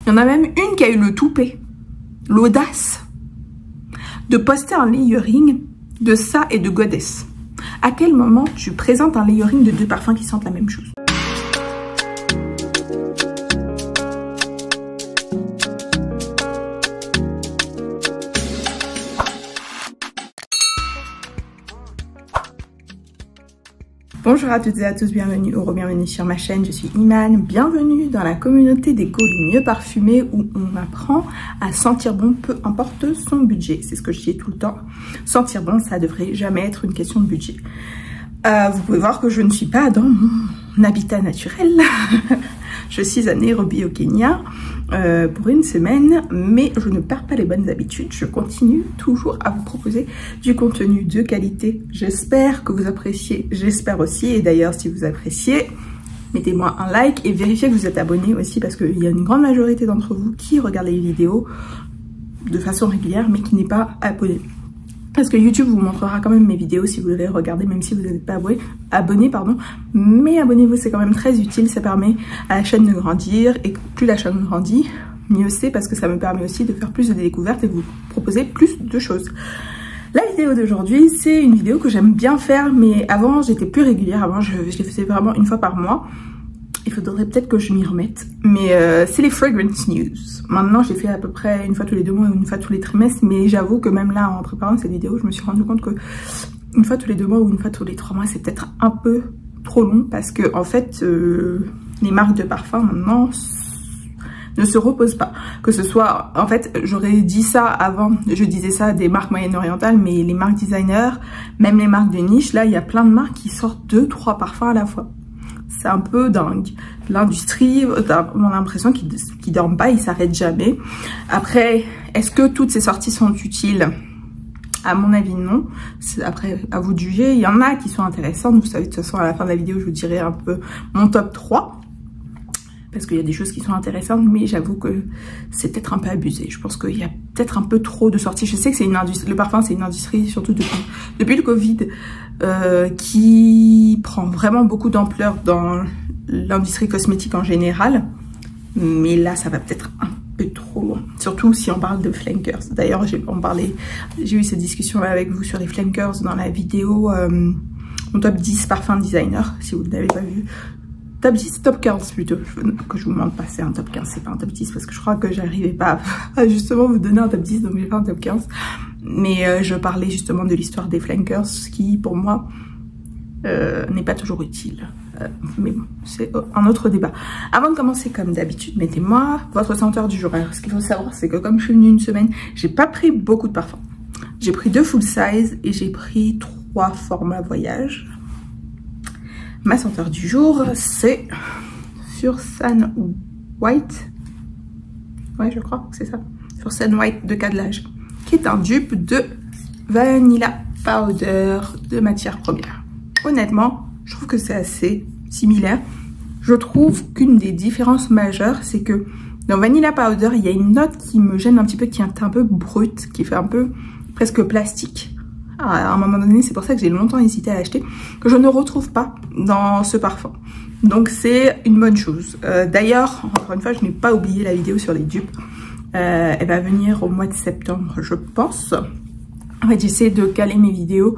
Il y en a même une qui a eu le toupet, l'audace de poster un layering de ça et de Goddess. À quel moment tu présentes un layering de deux parfums qui sentent la même chose? Bonjour à toutes et à tous, bienvenue ou re-bienvenue sur ma chaîne, je suis Iman, bienvenue dans la communauté des goûts les mieux parfumés où on apprend à sentir bon peu importe son budget. C'est ce que je dis tout le temps, sentir bon ça devrait jamais être une question de budget. Vous pouvez voir que je ne suis pas dans mon habitat naturel. Je suis à Nairobi au Kenya pour une semaine, mais je ne perds pas les bonnes habitudes. Je continue toujours à vous proposer du contenu de qualité. J'espère que vous appréciez, j'espère aussi. Et d'ailleurs, si vous appréciez, mettez-moi un like et vérifiez que vous êtes abonné aussi parce qu'il y a une grande majorité d'entre vous qui regardent les vidéos de façon régulière mais qui n'est pas abonné. Parce que YouTube vous montrera quand même mes vidéos si vous les regardez, même si vous n'êtes pas abonné, mais abonnez-vous, c'est quand même très utile, ça permet à la chaîne de grandir, et plus la chaîne grandit, mieux c'est, parce que ça me permet aussi de faire plus de découvertes et vous proposer plus de choses. La vidéo d'aujourd'hui, c'est une vidéo que j'aime bien faire, mais avant j'étais plus régulière, avant je les faisais vraiment une fois par mois. Il faudrait peut-être que je m'y remette, mais c'est les fragrance news. Maintenant, j'ai fait à peu près une fois tous les 2 mois ou une fois tous les trimestres, mais j'avoue que même là, en préparant cette vidéo, je me suis rendu compte que une fois tous les 2 mois ou une fois tous les 3 mois, c'est peut-être un peu trop long parce que en fait, les marques de parfum maintenant ne se reposent pas. Que ce soit, en fait, j'aurais dit ça avant, je disais ça des marques moyen-orientales, mais les marques designers, même les marques de niche, là, il y a plein de marques qui sortent 2-3 parfums à la fois. C'est un peu dingue. L'industrie, on a l'impression qu'ils ne dorment pas, ils s'arrêtent jamais. Après, est-ce que toutes ces sorties sont utiles? À mon avis, non. Après, à vous de juger. Il y en a qui sont intéressantes. Vous savez, de toute façon, à la fin de la vidéo, je vous dirai un peu mon top 3. Parce qu'il y a des choses qui sont intéressantes, mais j'avoue que c'est peut-être un peu abusé. Je pense qu'il y a peut-être un peu trop de sorties. Je sais que c'est une industrie, le parfum c'est une industrie, surtout depuis le Covid, qui prend vraiment beaucoup d'ampleur dans l'industrie cosmétique en général. Mais là, ça va peut-être un peu trop loin. Surtout si on parle de flankers. D'ailleurs, j'ai eu cette discussion-là avec vous sur les flankers dans la vidéo mon top 10 parfum designer, si vous ne l'avez pas vu. Top 10, top 15 plutôt, que je vous demande pas, c'est un top 15, c'est pas un top 10 parce que je crois que j'arrivais pas à justement vous donner un top 10, donc j'ai fait un top 15. Mais je parlais justement de l'histoire des flankers, ce qui pour moi n'est pas toujours utile. Mais bon, c'est un autre débat. Avant de commencer, comme d'habitude, mettez-moi votre senteur du jour. Alors ce qu'il faut savoir, c'est que comme je suis venue une semaine, j'ai pas pris beaucoup de parfums. J'ai pris 2 full size et j'ai pris 3 formats voyage. Ma senteur du jour, c'est Fursan White. Ouais, je crois que c'est ça. Fursan White de Cadlage, qui est un dupe de Vanilla Powder de matière première. Honnêtement, je trouve que c'est assez similaire. Je trouve qu'une des différences majeures, c'est que dans Vanilla Powder, il y a une note qui me gêne un petit peu, qui est un peu brute, qui fait un peu presque plastique. À un moment donné, c'est pour ça que j'ai longtemps hésité à l'acheter, que je ne retrouve pas dans ce parfum. Donc c'est une bonne chose. D'ailleurs, encore une fois, je n'ai pas oublié la vidéo sur les dupes. Elle va venir au mois de septembre, je pense. En fait, j'essaie de caler mes vidéos,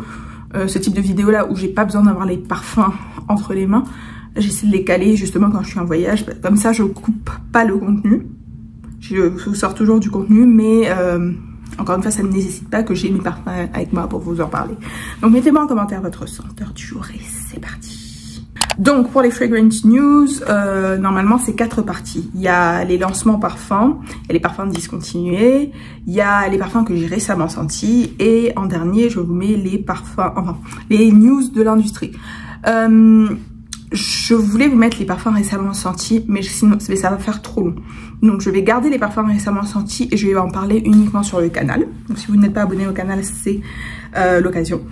ce type de vidéo là où j'ai pas besoin d'avoir les parfums entre les mains. J'essaie de les caler justement quand je suis en voyage. Comme ça, je coupe pas le contenu. Je vous sors toujours du contenu, mais encore une fois, ça ne nécessite pas que j'ai mes parfums avec moi pour vous en parler. Donc, mettez-moi en commentaire votre senteur du jour et c'est parti. Donc, pour les fragrance news, normalement, c'est 4 parties. Il y a les lancements parfums, il y a les parfums discontinués, il y a les parfums que j'ai récemment sentis et en dernier, je vous mets les parfums, enfin, les news de l'industrie. Je voulais vous mettre les parfums récemment sentis, mais sinon ça va faire trop long. Donc je vais garder les parfums récemment sentis et je vais en parler uniquement sur le canal. Donc si vous n'êtes pas abonné au canal, c'est l'occasion.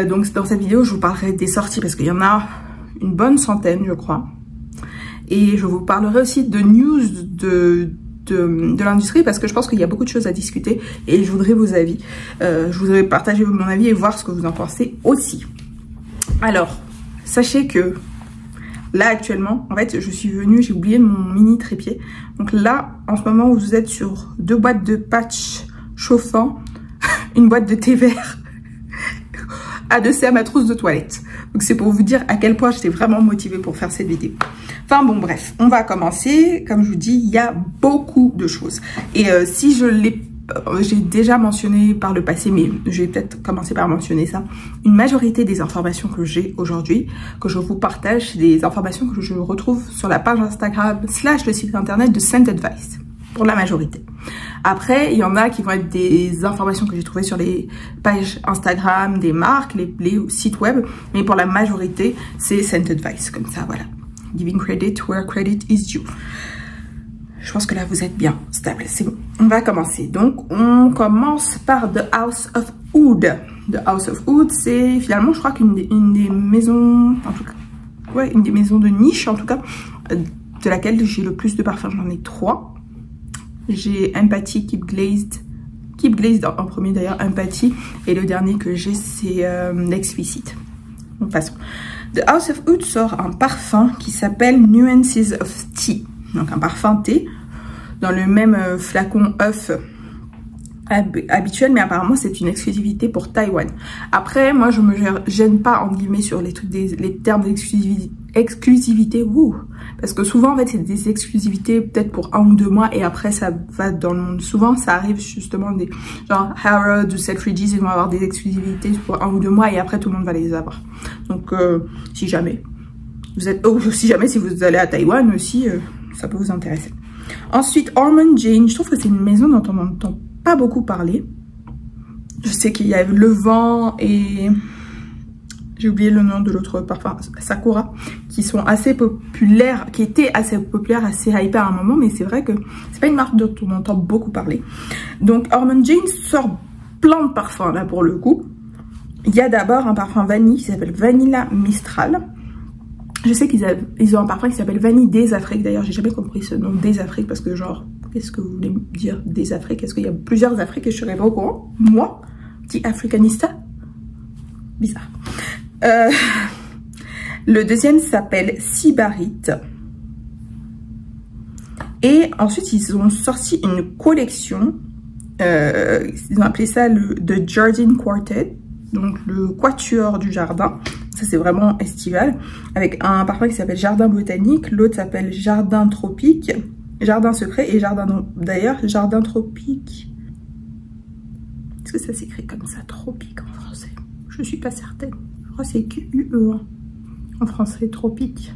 Donc dans cette vidéo, je vous parlerai des sorties parce qu'il y en a une bonne centaine, je crois. Et je vous parlerai aussi de news de l'industrie parce que je pense qu'il y a beaucoup de choses à discuter et je voudrais vos avis. Je voudrais partager mon avis et voir ce que vous en pensez aussi. Alors, sachez que Là actuellement, en fait, je suis venue, j'ai oublié mon mini trépied. Donc là, en ce moment, vous êtes sur 2 boîtes de patch chauffants, une boîte de thé vert, adossée à ma trousse de toilette. Donc c'est pour vous dire à quel point j'étais vraiment motivée pour faire cette vidéo. Enfin bon, bref, on va commencer. Comme je vous dis, il y a beaucoup de choses. Et si je l'ai... J'ai déjà mentionné par le passé, mais je vais peut-être commencer par mentionner ça. Une majorité des informations que j'ai aujourd'hui, que je vous partage, c'est des informations que je retrouve sur la page Instagram / le site internet de Scent Advice, pour la majorité. Après, il y en a qui vont être des informations que j'ai trouvées sur les pages Instagram des marques, les sites web, mais pour la majorité, c'est Scent Advice, comme ça, voilà. Giving credit where credit is due. Je pense que là, vous êtes bien stable. C'est bon. On va commencer. Donc, on commence par The House of Oud. The House of Oud, c'est finalement, je crois qu'une des maisons, en tout cas, ouais, une des maisons de niche, en tout cas, de laquelle j'ai le plus de parfums. J'en ai 3. J'ai Empathy, Keep Glazed en premier d'ailleurs, Empathy. Et le dernier que j'ai, c'est l'Explicit. Donc, passons. The House of Oud sort un parfum qui s'appelle Nuances of Tea. Donc un parfum thé, dans le même flacon œuf habituel, mais apparemment c'est une exclusivité pour Taïwan. Après, moi je me gêne pas en guillemets sur les trucs les termes d'exclusivité, parce que souvent en fait c'est des exclusivités peut-être pour 1 ou 2 mois et après ça va dans le monde. Souvent ça arrive justement des genre Harrods ou Selfridges, ils vont avoir des exclusivités pour 1 ou 2 mois et après tout le monde va les avoir. Donc si jamais vous êtes, si vous allez à Taïwan aussi, ça peut vous intéresser. Ensuite, Ormond Jane, je trouve que c'est une maison dont on n'entend pas beaucoup parler. Je sais qu'il y a Le Vent et j'ai oublié le nom de l'autre parfum, Sakura, qui sont assez populaires, qui étaient assez populaires, assez hypés à un moment, mais c'est vrai que c'est pas une marque dont on entend beaucoup parler. Donc Ormond Jane sort plein de parfums là pour le coup. Il y a d'abord un parfum vanille qui s'appelle Vanilla Mistral. Je sais qu'ils ont un parfum qui s'appelle Vanille des Afriques. D'ailleurs, j'ai jamais compris ce nom des Afriques parce que genre, qu'est-ce que vous voulez me dire des Afriques? Est-ce qu'il y a plusieurs Afriques et je serais pas au courant? Moi, petit africanista? Bizarre. Le deuxième s'appelle Sybarite. Et ensuite, ils ont sorti une collection. Ils ont appelé ça le The Jardin Quartet. Donc le quatuor du jardin. Ça c'est vraiment estival. Avec un parfum qui s'appelle Jardin Botanique. L'autre s'appelle Jardin Tropique. Jardin Secret et Jardin... D'ailleurs, Jardin Tropique. Est-ce que ça s'écrit comme ça? Tropique en français? Je suis pas certaine. Je crois que c'est Q-U-E. En français, Tropique.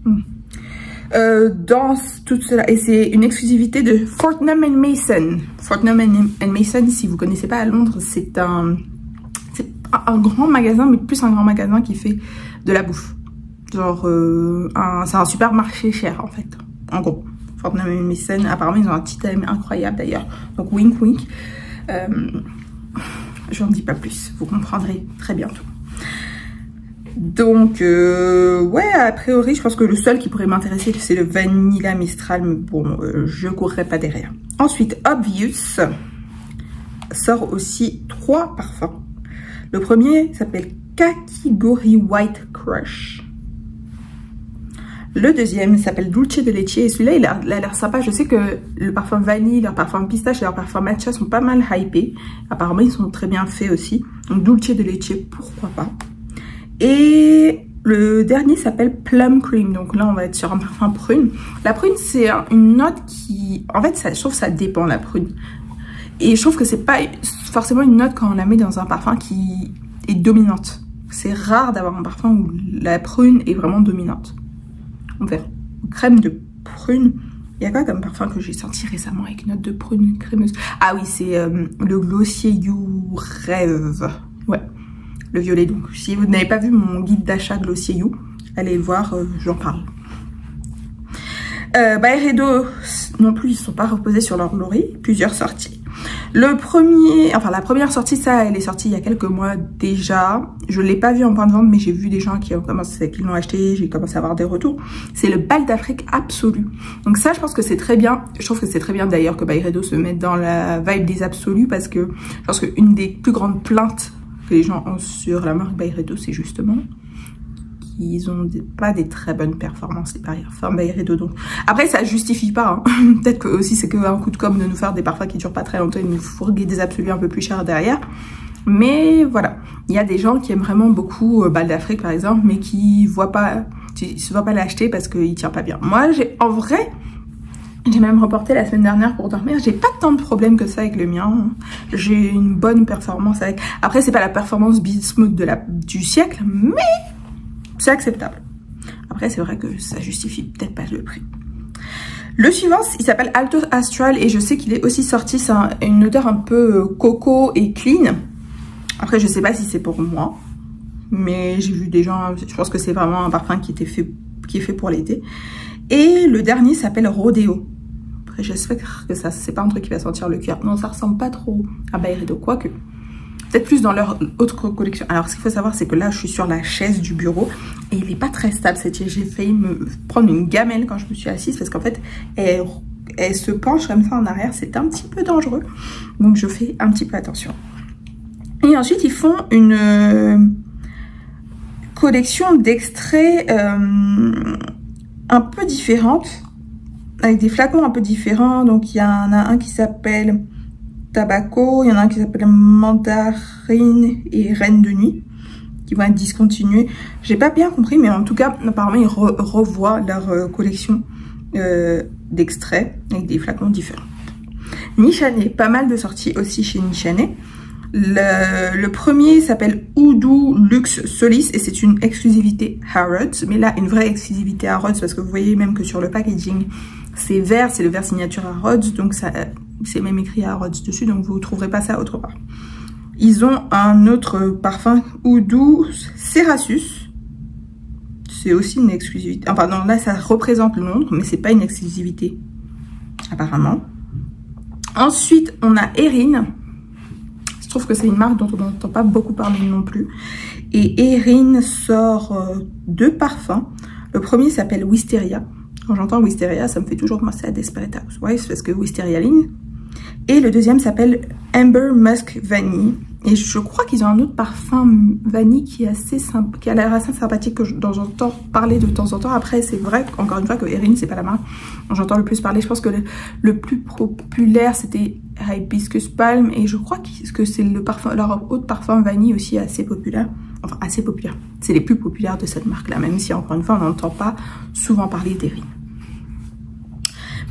Dans tout cela, et c'est une exclusivité de Fortnum & Mason. Fortnum & Mason, si vous connaissez pas à Londres, c'est un grand magasin, mais plus un grand magasin qui fait de la bouffe. Genre, c'est un supermarché cher en fait, en gros. Fortnum & Mason, apparemment ils ont un petit thème incroyable d'ailleurs. Donc wink wink. J'en dis pas plus, vous comprendrez très bientôt. Donc, ouais, a priori, je pense que le seul qui pourrait m'intéresser, c'est le Vanilla Mistral, mais bon, je courrai pas derrière. Ensuite, Obvious sort aussi 3 parfums. Le premier s'appelle Kakigori White Crush. Le deuxième s'appelle Dulce de Leche, et celui-là, il a l'air sympa. Je sais que le parfum vanille, leur parfum pistache et leur parfum matcha sont pas mal hypés. Apparemment, ils sont très bien faits aussi. Donc, Dulce de Leche, pourquoi pas. Et le dernier s'appelle Plum Cream. Donc là, on va être sur un parfum prune. La prune, c'est une note qui... En fait, je trouve que ça dépend, la prune. Et je trouve que c'est pas forcément une note quand on la met dans un parfum qui est dominante. C'est rare d'avoir un parfum où la prune est vraiment dominante. On verra. Crème de prune. Il y a quoi comme parfum que j'ai senti récemment avec une note de prune crémeuse? Ah oui, c'est le Glossier You Rêve. Ouais. Le violet. Donc si vous n'avez pas vu mon guide d'achat Glossier You, allez le voir, j'en parle. Byredo non plus, ils ne sont pas reposés sur leur laurier. Plusieurs sorties. La première sortie, ça, elle est sortie il y a quelques mois déjà. Je ne l'ai pas vu en point de vente, mais j'ai vu des gens qui l'ont acheté. J'ai commencé à avoir des retours. C'est le bal d'Afrique absolu. Donc ça, je pense que c'est très bien. Je trouve que c'est très bien d'ailleurs que Byredo se mette dans la vibe des absolus, parce que je pense qu'une des plus grandes plaintes que les gens ont sur la marque Byredo, c'est justement qu'ils ont pas des très bonnes performances, les parfums Byredo. Donc après, ça justifie pas. Hein. Peut-être que aussi c'est qu'un coup de com' de nous faire des parfums qui durent pas très longtemps et nous fourguer des absolus un peu plus chers derrière. Mais voilà, il y a des gens qui aiment vraiment beaucoup Bal d'Afrique par exemple, mais qui se voient pas l'acheter parce qu'il tient pas bien. Moi, en vrai, j'ai même reporté la semaine dernière pour dormir. J'ai pas tant de problèmes que ça avec le mien. J'ai une bonne performance avec. Après, c'est pas la performance Bismuth du siècle, mais c'est acceptable. Après, c'est vrai que ça justifie peut-être pas le prix. Le suivant, il s'appelle Alto Astral et je sais qu'il est aussi sorti. C'est une odeur un peu coco et clean. Après, je sais pas si c'est pour moi, mais j'ai vu des gens. Je pense que c'est vraiment un parfum qui est fait pour l'été. Et le dernier s'appelle Rodeo. Après, j'espère que ça, c'est pas un truc qui va sentir le cuir. Non, ça ressemble pas trop à Byredo, quoique. Peut-être plus dans leur autre collection. Alors, ce qu'il faut savoir, c'est que là, je suis sur la chaise du bureau et il est pas très stable. J'ai failli me prendre une gamelle quand je me suis assise parce qu'en fait, elle se penche comme ça en arrière. C'est un petit peu dangereux. Donc, je fais un petit peu attention. Et ensuite, ils font une collection d'extraits un peu différente, avec des flacons un peu différents. Donc il y en a un qui s'appelle Tabaco, il y en a un qui s'appelle Mandarine et Reine de Nuit, qui vont être discontinués. J'ai pas bien compris, mais en tout cas, apparemment ils revoient leur collection d'extraits avec des flacons différents. Nichané, pas mal de sorties aussi chez Nichané. Le premier s'appelle Oudou Luxe Solis et c'est une exclusivité Harrods, mais là une vraie exclusivité Harrods parce que vous voyez même que sur le packaging c'est vert, c'est le vert signature Harrods, donc c'est même écrit Harrods dessus, donc vous ne trouverez pas ça autre part. Ils ont un autre parfum Oudou Cerasus, c'est aussi une exclusivité, enfin non, là ça représente Londres mais c'est pas une exclusivité apparemment. Ensuite on a Erin. Je trouve que c'est une marque dont on n'entend pas beaucoup parler non plus. Et Erin sort deux parfums. Le premier s'appelle Wisteria. Quand j'entends Wisteria, ça me fait toujours penser à Desperate Housewives parce que Wisteria Line. Et le deuxième s'appelle Amber Musk Vanille. Et je crois qu'ils ont un autre parfum vanille qui est assez sympa, qui a l'air assez sympathique, que j'entends parler de temps en temps. Après, c'est vrai, encore une fois, que Erin, c'est pas la marque dont j'entends le plus parler. Je pense que le plus populaire, c'était Hibiscus Palm. Et je crois que c'est leur autre parfum vanille aussi assez populaire. Enfin, assez populaire. C'est les plus populaires de cette marque-là, même si, encore une fois, on n'entend pas souvent parler d'Erin.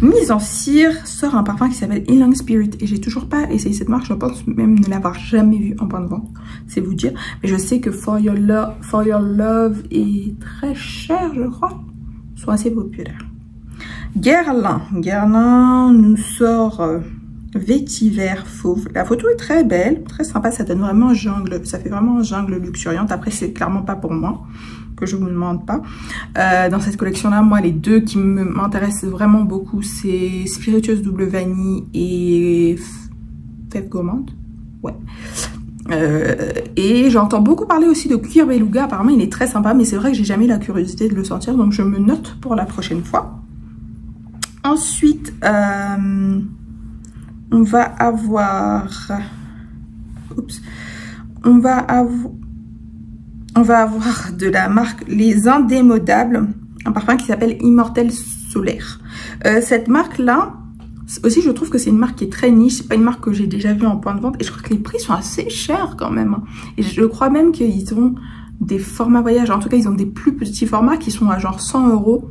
Mise en cire sort un parfum qui s'appelle Healing Spirit et j'ai toujours pas essayé cette marque, je pense même ne l'avoir jamais vue en point de vente, c'est vous dire, mais je sais que For Your Love est très cher, je crois, sont assez populaires. Guerlain nous sort Vétiver Fauve. La photo est très belle, très sympa, ça donne vraiment jungle, ça fait vraiment jungle luxuriante. Après c'est clairement pas pour moi, que je vous demande pas. Dans cette collection là, moi les deux qui m'intéressent vraiment beaucoup, c'est Spiritueuse Double Vanille et Fève Gourmande. Ouais. Et j'entends beaucoup parler aussi de Cuir Beluga, apparemment il est très sympa, mais c'est vrai que j'ai jamais eu la curiosité de le sentir, donc je me note pour la prochaine fois. Ensuite, on va avoir... Oups. On va avoir de la marque Les Indémodables, un parfum qui s'appelle Immortel Solaire. Cette marque-là, aussi je trouve que c'est une marque qui est très niche. C'est pas une marque que j'ai déjà vue en point de vente. Et je crois que les prix sont assez chers quand même. Et je crois même qu'ils ont des formats voyage. En tout cas, ils ont des plus petits formats qui sont à genre 100 €.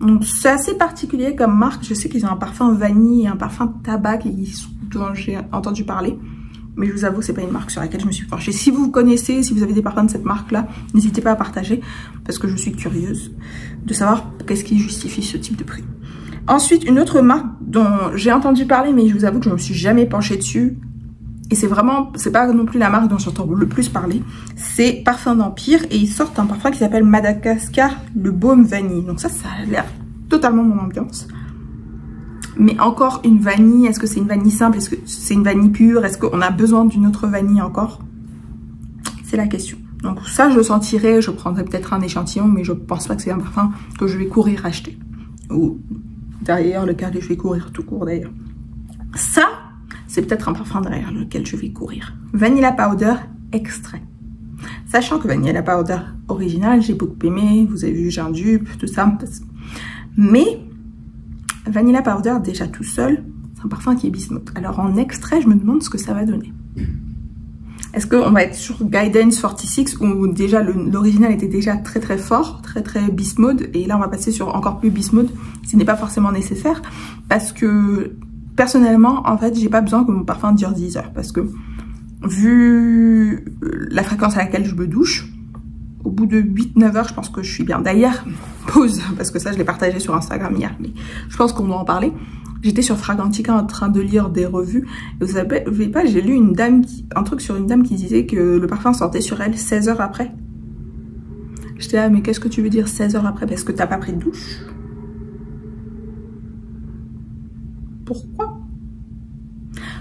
Donc c'est assez particulier comme marque. Je sais qu'ils ont un parfum vanille et un parfum tabac dont j'ai entendu parler. Mais je vous avoue, c'est pas une marque sur laquelle je me suis penchée. Si vous connaissez, si vous avez des parfums de cette marque-là, n'hésitez pas à partager parce que je suis curieuse de savoir qu'est-ce qui justifie ce type de prix. Ensuite, une autre marque dont j'ai entendu parler, mais je vous avoue que je ne me suis jamais penchée dessus. Et c'est pas non plus la marque dont j'entends le plus parler. C'est Parfum d'Empire et ils sortent un parfum qui s'appelle Madagascar, le baume vanille. Donc ça a l'air totalement mon ambiance. Mais encore une vanille, est-ce que c'est une vanille simple? Est-ce que c'est une vanille pure? Est-ce qu'on a besoin d'une autre vanille encore? C'est la question. Donc ça, je le sentirai, je prendrai peut-être un échantillon, mais je pense pas que c'est un parfum que je vais courir acheter. Ou derrière lequel je vais courir tout court d'ailleurs. Ça, c'est peut-être un parfum derrière lequel je vais courir. Vanilla Powder extrait. Sachant que Vanilla Powder original, j'ai beaucoup aimé, vous avez vu, j'ai un dupe, tout ça. Mais Vanilla Powder, déjà tout seul, c'est un parfum qui est bismuth. Alors en extrait, je me demande ce que ça va donner. Est-ce qu'on va être sur Guidance 46 où déjà l'original était déjà très très fort, très bismuth, et là on va passer sur encore plus bismuth, ce n'est pas forcément nécessaire, parce que personnellement, en fait, j'ai pas besoin que mon parfum dure 10 heures, parce que vu la fréquence à laquelle je me douche, au bout de 8-9 heures, je pense que je suis bien. D'ailleurs, pause, parce que ça, je l'ai partagé sur Instagram hier, mais je pense qu'on doit en parler. J'étais sur Fragrantica en train de lire des revues. Et vous savez pas, j'ai lu un truc sur une dame qui disait que le parfum sortait sur elle 16 heures après. J'étais là, mais qu'est-ce que tu veux dire 16 heures après? Parce que t'as pas pris de douche? Pourquoi?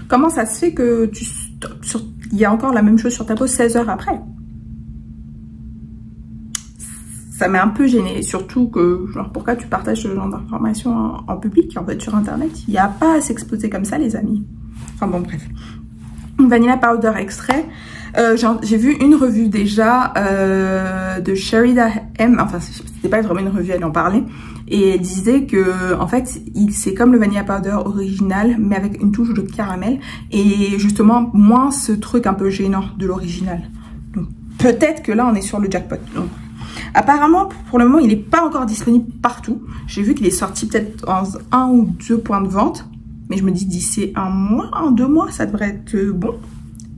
Comment ça se fait que il y a encore la même chose sur ta peau 16 heures après? Ça m'a un peu gênée, surtout que, genre, pourquoi tu partages ce genre d'informations en public, en fait, sur Internet? Il n'y a pas à s'exposer comme ça, les amis. Enfin bon, bref. Vanilla Powder extrait. J'ai vu une revue déjà de Sherida M. Enfin, c'était pas vraiment une revue, elle en parlait. Et elle disait que, en fait, c'est comme le Vanilla Powder original, mais avec une touche de caramel. Et justement, moins ce truc un peu gênant de l'original. Donc, peut-être que là, on est sur le jackpot. Donc, apparemment, pour le moment, il n'est pas encore disponible partout. J'ai vu qu'il est sorti peut-être en 1 ou 2 points de vente. Mais je me dis d'ici 1 mois, 2 mois, ça devrait être bon.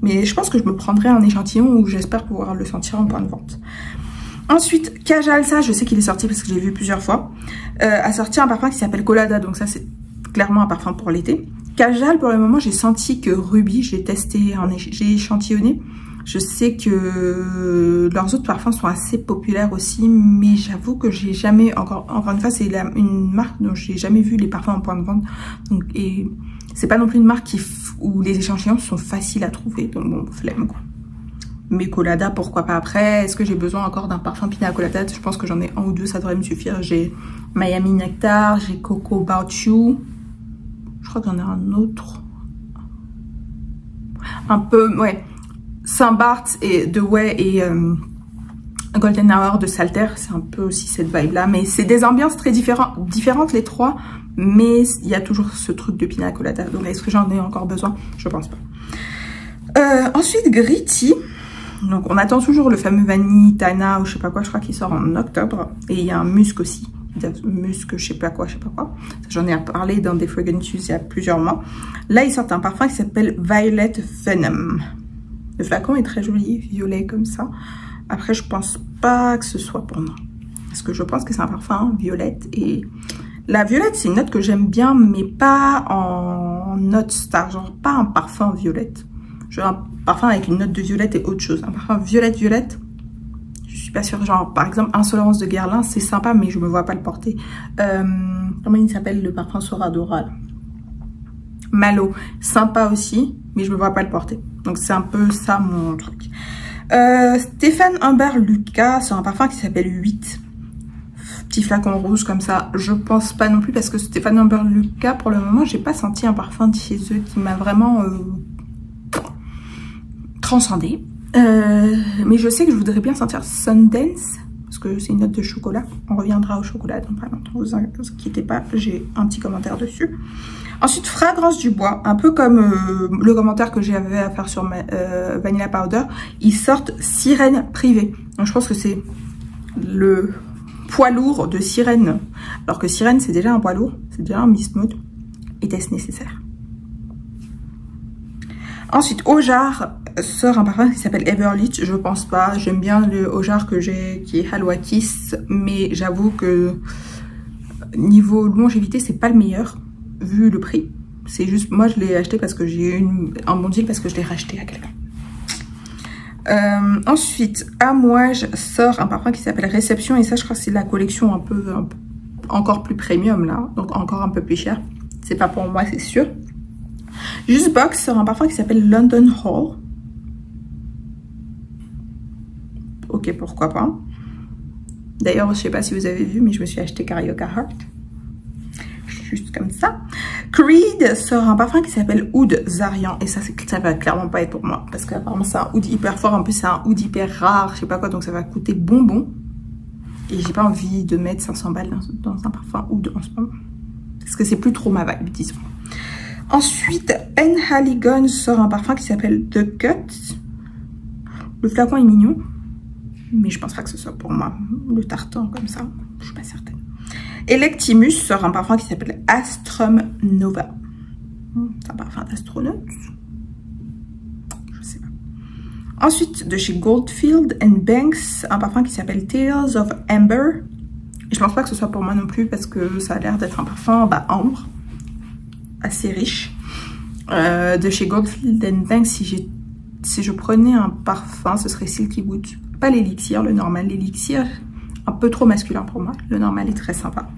Mais je pense que je me prendrai un échantillon où j'espère pouvoir le sentir en point de vente. Ensuite, Kajal, ça je sais qu'il est sorti parce que j'ai vu plusieurs fois, a sorti un parfum qui s'appelle Colada. Donc ça c'est clairement un parfum pour l'été. Kajal, pour le moment, j'ai senti que Ruby, j'ai testé, j'ai échantillonné. Je sais que leurs autres parfums sont assez populaires aussi, mais j'avoue que j'ai jamais, encore une fois, c'est une marque dont j'ai jamais vu les parfums en point de vente. Donc, et c'est pas non plus une marque où les échantillons sont faciles à trouver. Donc bon, flemme quoi. Mais Colada, pourquoi pas après? Est-ce que j'ai besoin encore d'un parfum Pina Colada? Je pense que j'en ai 1 ou 2, ça devrait me suffire. J'ai Miami Nectar, j'ai Coco About You. Je crois qu'il y en a un autre. Un peu, ouais. Saint-Barth et The Way et Golden Hour de Salter, c'est un peu aussi cette vibe là, mais c'est des ambiances très différentes les trois, mais il y a toujours ce truc de Pina Colada. Donc est-ce que j'en ai encore besoin? Je pense pas. Ensuite Gritty, donc on attend toujours le fameux Vanille Tana ou je sais pas quoi, je crois qu'il sort en octobre, et il y a un musc aussi, musc je sais pas quoi. J'en ai parlé dans des Fragrances il y a plusieurs mois. Là ils sortent un parfum qui s'appelle Violet Venom. Le flacon est très joli, violet comme ça. Après, je pense pas que ce soit pour moi. Parce que je pense que c'est un parfum violette. Et la violette, c'est une note que j'aime bien, mais pas en note star. Genre, pas un parfum violette. Genre un parfum avec une note de violette et autre chose. Un parfum violette, je suis pas sûre. Genre, par exemple, Insolence de Guerlain, c'est sympa, mais je me vois pas le porter. Comment il s'appelle le parfum Soradora? Malo, sympa aussi, mais je me vois pas le porter. Donc c'est un peu ça mon truc. Stéphane Humbert Lucas, c'est un parfum qui s'appelle 8. Petit flacon rouge comme ça. Je pense pas non plus parce que Stéphane Humbert Lucas, pour le moment, j'ai pas senti un parfum de chez eux qui m'a vraiment transcendé. Mais je sais que je voudrais bien sentir Sundance parce que c'est une note de chocolat. On reviendra au chocolat dans pas longtemps, vous inquiétez pas, j'ai un petit commentaire dessus. Ensuite, Fragrance du bois, un peu comme le commentaire que j'avais à faire sur Vanilla Powder, ils sortent Sirène Privée. Donc je pense que c'est le poids lourd de Sirène, alors que Sirène c'est déjà un poids lourd, c'est déjà un bismuth. Était-ce nécessaire? Ensuite, Ojar sort un parfum qui s'appelle Everlit. Je pense pas, j'aime bien le Ojar que j'ai qui est Halwa Kiss, mais j'avoue que niveau longévité c'est pas le meilleur vu le prix. C'est juste, moi je l'ai acheté parce que j'ai eu un bon deal parce que je l'ai racheté à quelqu'un. Ensuite, Amouage sort un parfum qui s'appelle Réception, et ça je crois que c'est la collection un peu encore plus premium là, donc encore un peu plus cher. C'est pas pour moi, c'est sûr. Juicebox sort un parfum qui s'appelle London Hall. Ok, pourquoi pas. D'ailleurs, je sais pas si vous avez vu, mais je me suis acheté Carioca Heart. Juste comme ça. Creed sort un parfum qui s'appelle Oud Zarian. Et ça va clairement pas être pour moi. Parce qu'apparemment, c'est un oud hyper fort. En plus, c'est un oud hyper rare. Je sais pas quoi. Donc, ça va coûter bonbon. Et j'ai pas envie de mettre 500 balles dans un parfum oud en ce moment. Parce que c'est plus trop ma vibe, disons. Ensuite, Penhaligon sort un parfum qui s'appelle The Cut. Le flacon est mignon. Mais je pense pas que ce soit pour moi. Le tartan comme ça. Je suis pas certaine. Electimus sort un parfum qui s'appelle Astrum Nova. C'est un parfum d'astronaute. Je sais pas. Ensuite, de chez Goldfield Banks, un parfum qui s'appelle Tales of Amber. Et je pense pas que ce soit pour moi non plus parce que ça a l'air d'être un parfum ambre. Assez riche. De chez Goldfield Banks, si je prenais un parfum, ce serait Silky Wood. Pas l'élixir, le normal. L'élixir, un peu trop masculin pour moi. Le normal est très sympa.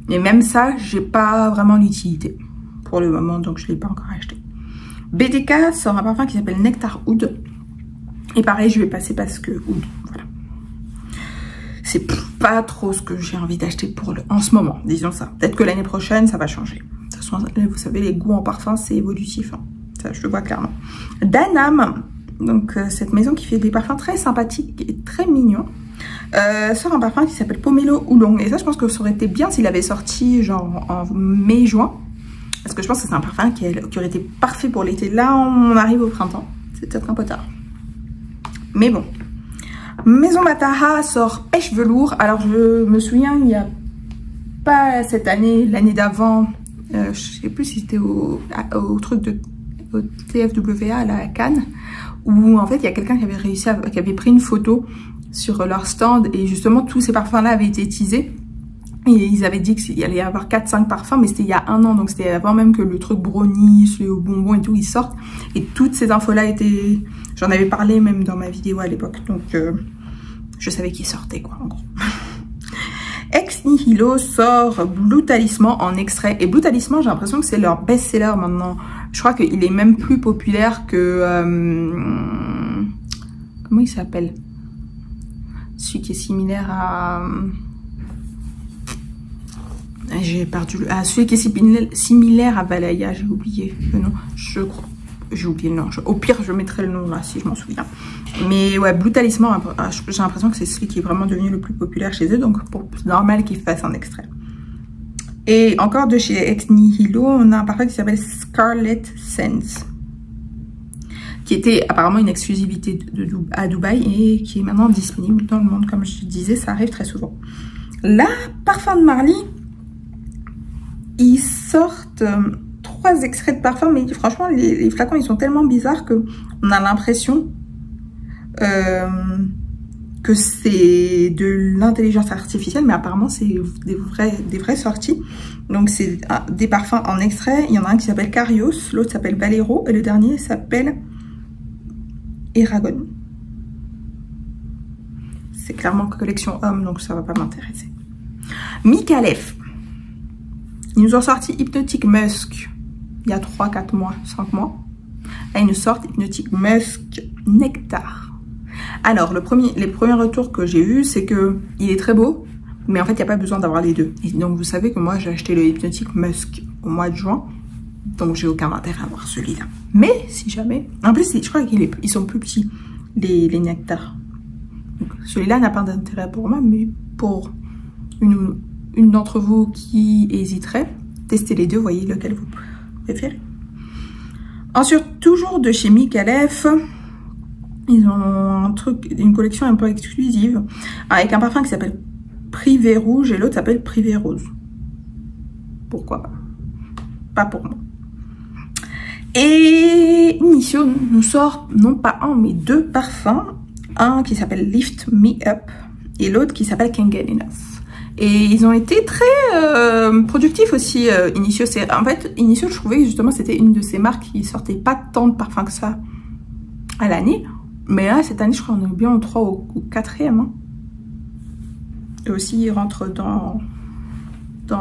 Mais même ça, j'ai pas vraiment l'utilité pour le moment, donc je l'ai pas encore acheté. BDK sort un parfum qui s'appelle Nectar Oud. Et pareil, je vais passer parce que Oud, voilà. C'est pas trop ce que j'ai envie d'acheter en ce moment, disons ça. Peut-être que l'année prochaine, ça va changer. De toute façon, vous savez, les goûts en parfum, c'est évolutif. Hein. Ça, je le vois clairement. Danam, donc cette maison qui fait des parfums très sympathiques et très mignons. Sort un parfum qui s'appelle Pomelo Oolong. Et ça, je pense que ça aurait été bien s'il avait sorti genre en mai-juin. Parce que je pense que c'est un parfum qui aurait été parfait pour l'été. Là, on arrive au printemps. C'est peut-être un peu tard. Mais bon. Maison Mataha sort Pêche Velours. Alors, je me souviens, il n'y a pas cette année, l'année d'avant. Je sais plus si c'était au truc au TFWA à la Cannes. Où en fait, il y a quelqu'un qui avait pris une photo sur leur stand et justement tous ces parfums là avaient été teasés et ils avaient dit qu'il allait y avoir 4-5 parfums, mais c'était il y a un an, donc c'était avant même que le truc brownie, celui au bonbon et tout, ils sortent. Et toutes ces infos là étaient, j'en avais parlé même dans ma vidéo à l'époque, donc je savais qu'ils sortaient quoi en gros. Ex Nihilo sort Blue Talisman en extrait, et Blue Talisman, j'ai l'impression que c'est leur best-seller maintenant. Je crois qu'il est même plus populaire que comment il s'appelle, celui qui est similaire à... J'ai perdu le... Ah, celui qui est similaire à Valaya, j'ai oublié le nom. J'ai oublié le nom. Au pire, je mettrai le nom là, si je m'en souviens. Mais ouais, Blue Talisman, j'ai l'impression que c'est celui qui est vraiment devenu le plus populaire chez eux. Donc, c'est normal qu'ils fassent un extrait. Et encore de chez Ex Nihilo, on a un parfum qui s'appelle Scarlet Sense, qui était apparemment une exclusivité à Dubaï et qui est maintenant disponible dans le monde. Comme je disais, ça arrive très souvent. Là, Parfum de Marly, ils sortent 3 extraits de parfum, mais franchement, les flacons, ils sont tellement bizarres qu'on a l'impression que c'est de l'intelligence artificielle, mais apparemment, c'est des vraies sorties. Donc, c'est des parfums en extrait. Il y en a un qui s'appelle Carios, l'autre s'appelle Valero, et le dernier s'appelle Eragon. C'est clairement collection homme, donc ça va pas m'intéresser. Micallef. Ils nous ont sorti Hypnotic Musk il y a 3-4 mois, 5 mois. Là, ils nous sortent Hypnotic Musk Nectar. Alors, les premiers retours que j'ai vus, c'est que il est très beau, mais en fait, il n'y a pas besoin d'avoir les deux. Et donc, vous savez que moi, j'ai acheté le Hypnotic Musk au mois de juin. Donc, j'ai aucun intérêt à avoir celui-là. Mais, si jamais... En plus, je crois qu'ils sont plus petits, les nectars. Celui-là n'a pas d'intérêt pour moi, mais pour une d'entre vous qui hésiterait, testez les deux, voyez lequel vous préférez. Ensuite, toujours de chez Micallef, ils ont une collection un peu exclusive, avec un parfum qui s'appelle Privé Rouge et l'autre s'appelle Privé Rose. Pourquoi pas? Pas pour moi. Et Initio nous sort non pas un, mais 2 parfums. Un qui s'appelle Lift Me Up et l'autre qui s'appelle Can't Get Enough. Et ils ont été très productifs aussi, Initio. En fait, Initio, je trouvais que justement c'était une de ces marques qui sortait pas tant de parfums que ça à l'année. Mais là, cette année, je crois qu'on est bien au 3 ou 4e. Hein. Et aussi, ils rentrent dans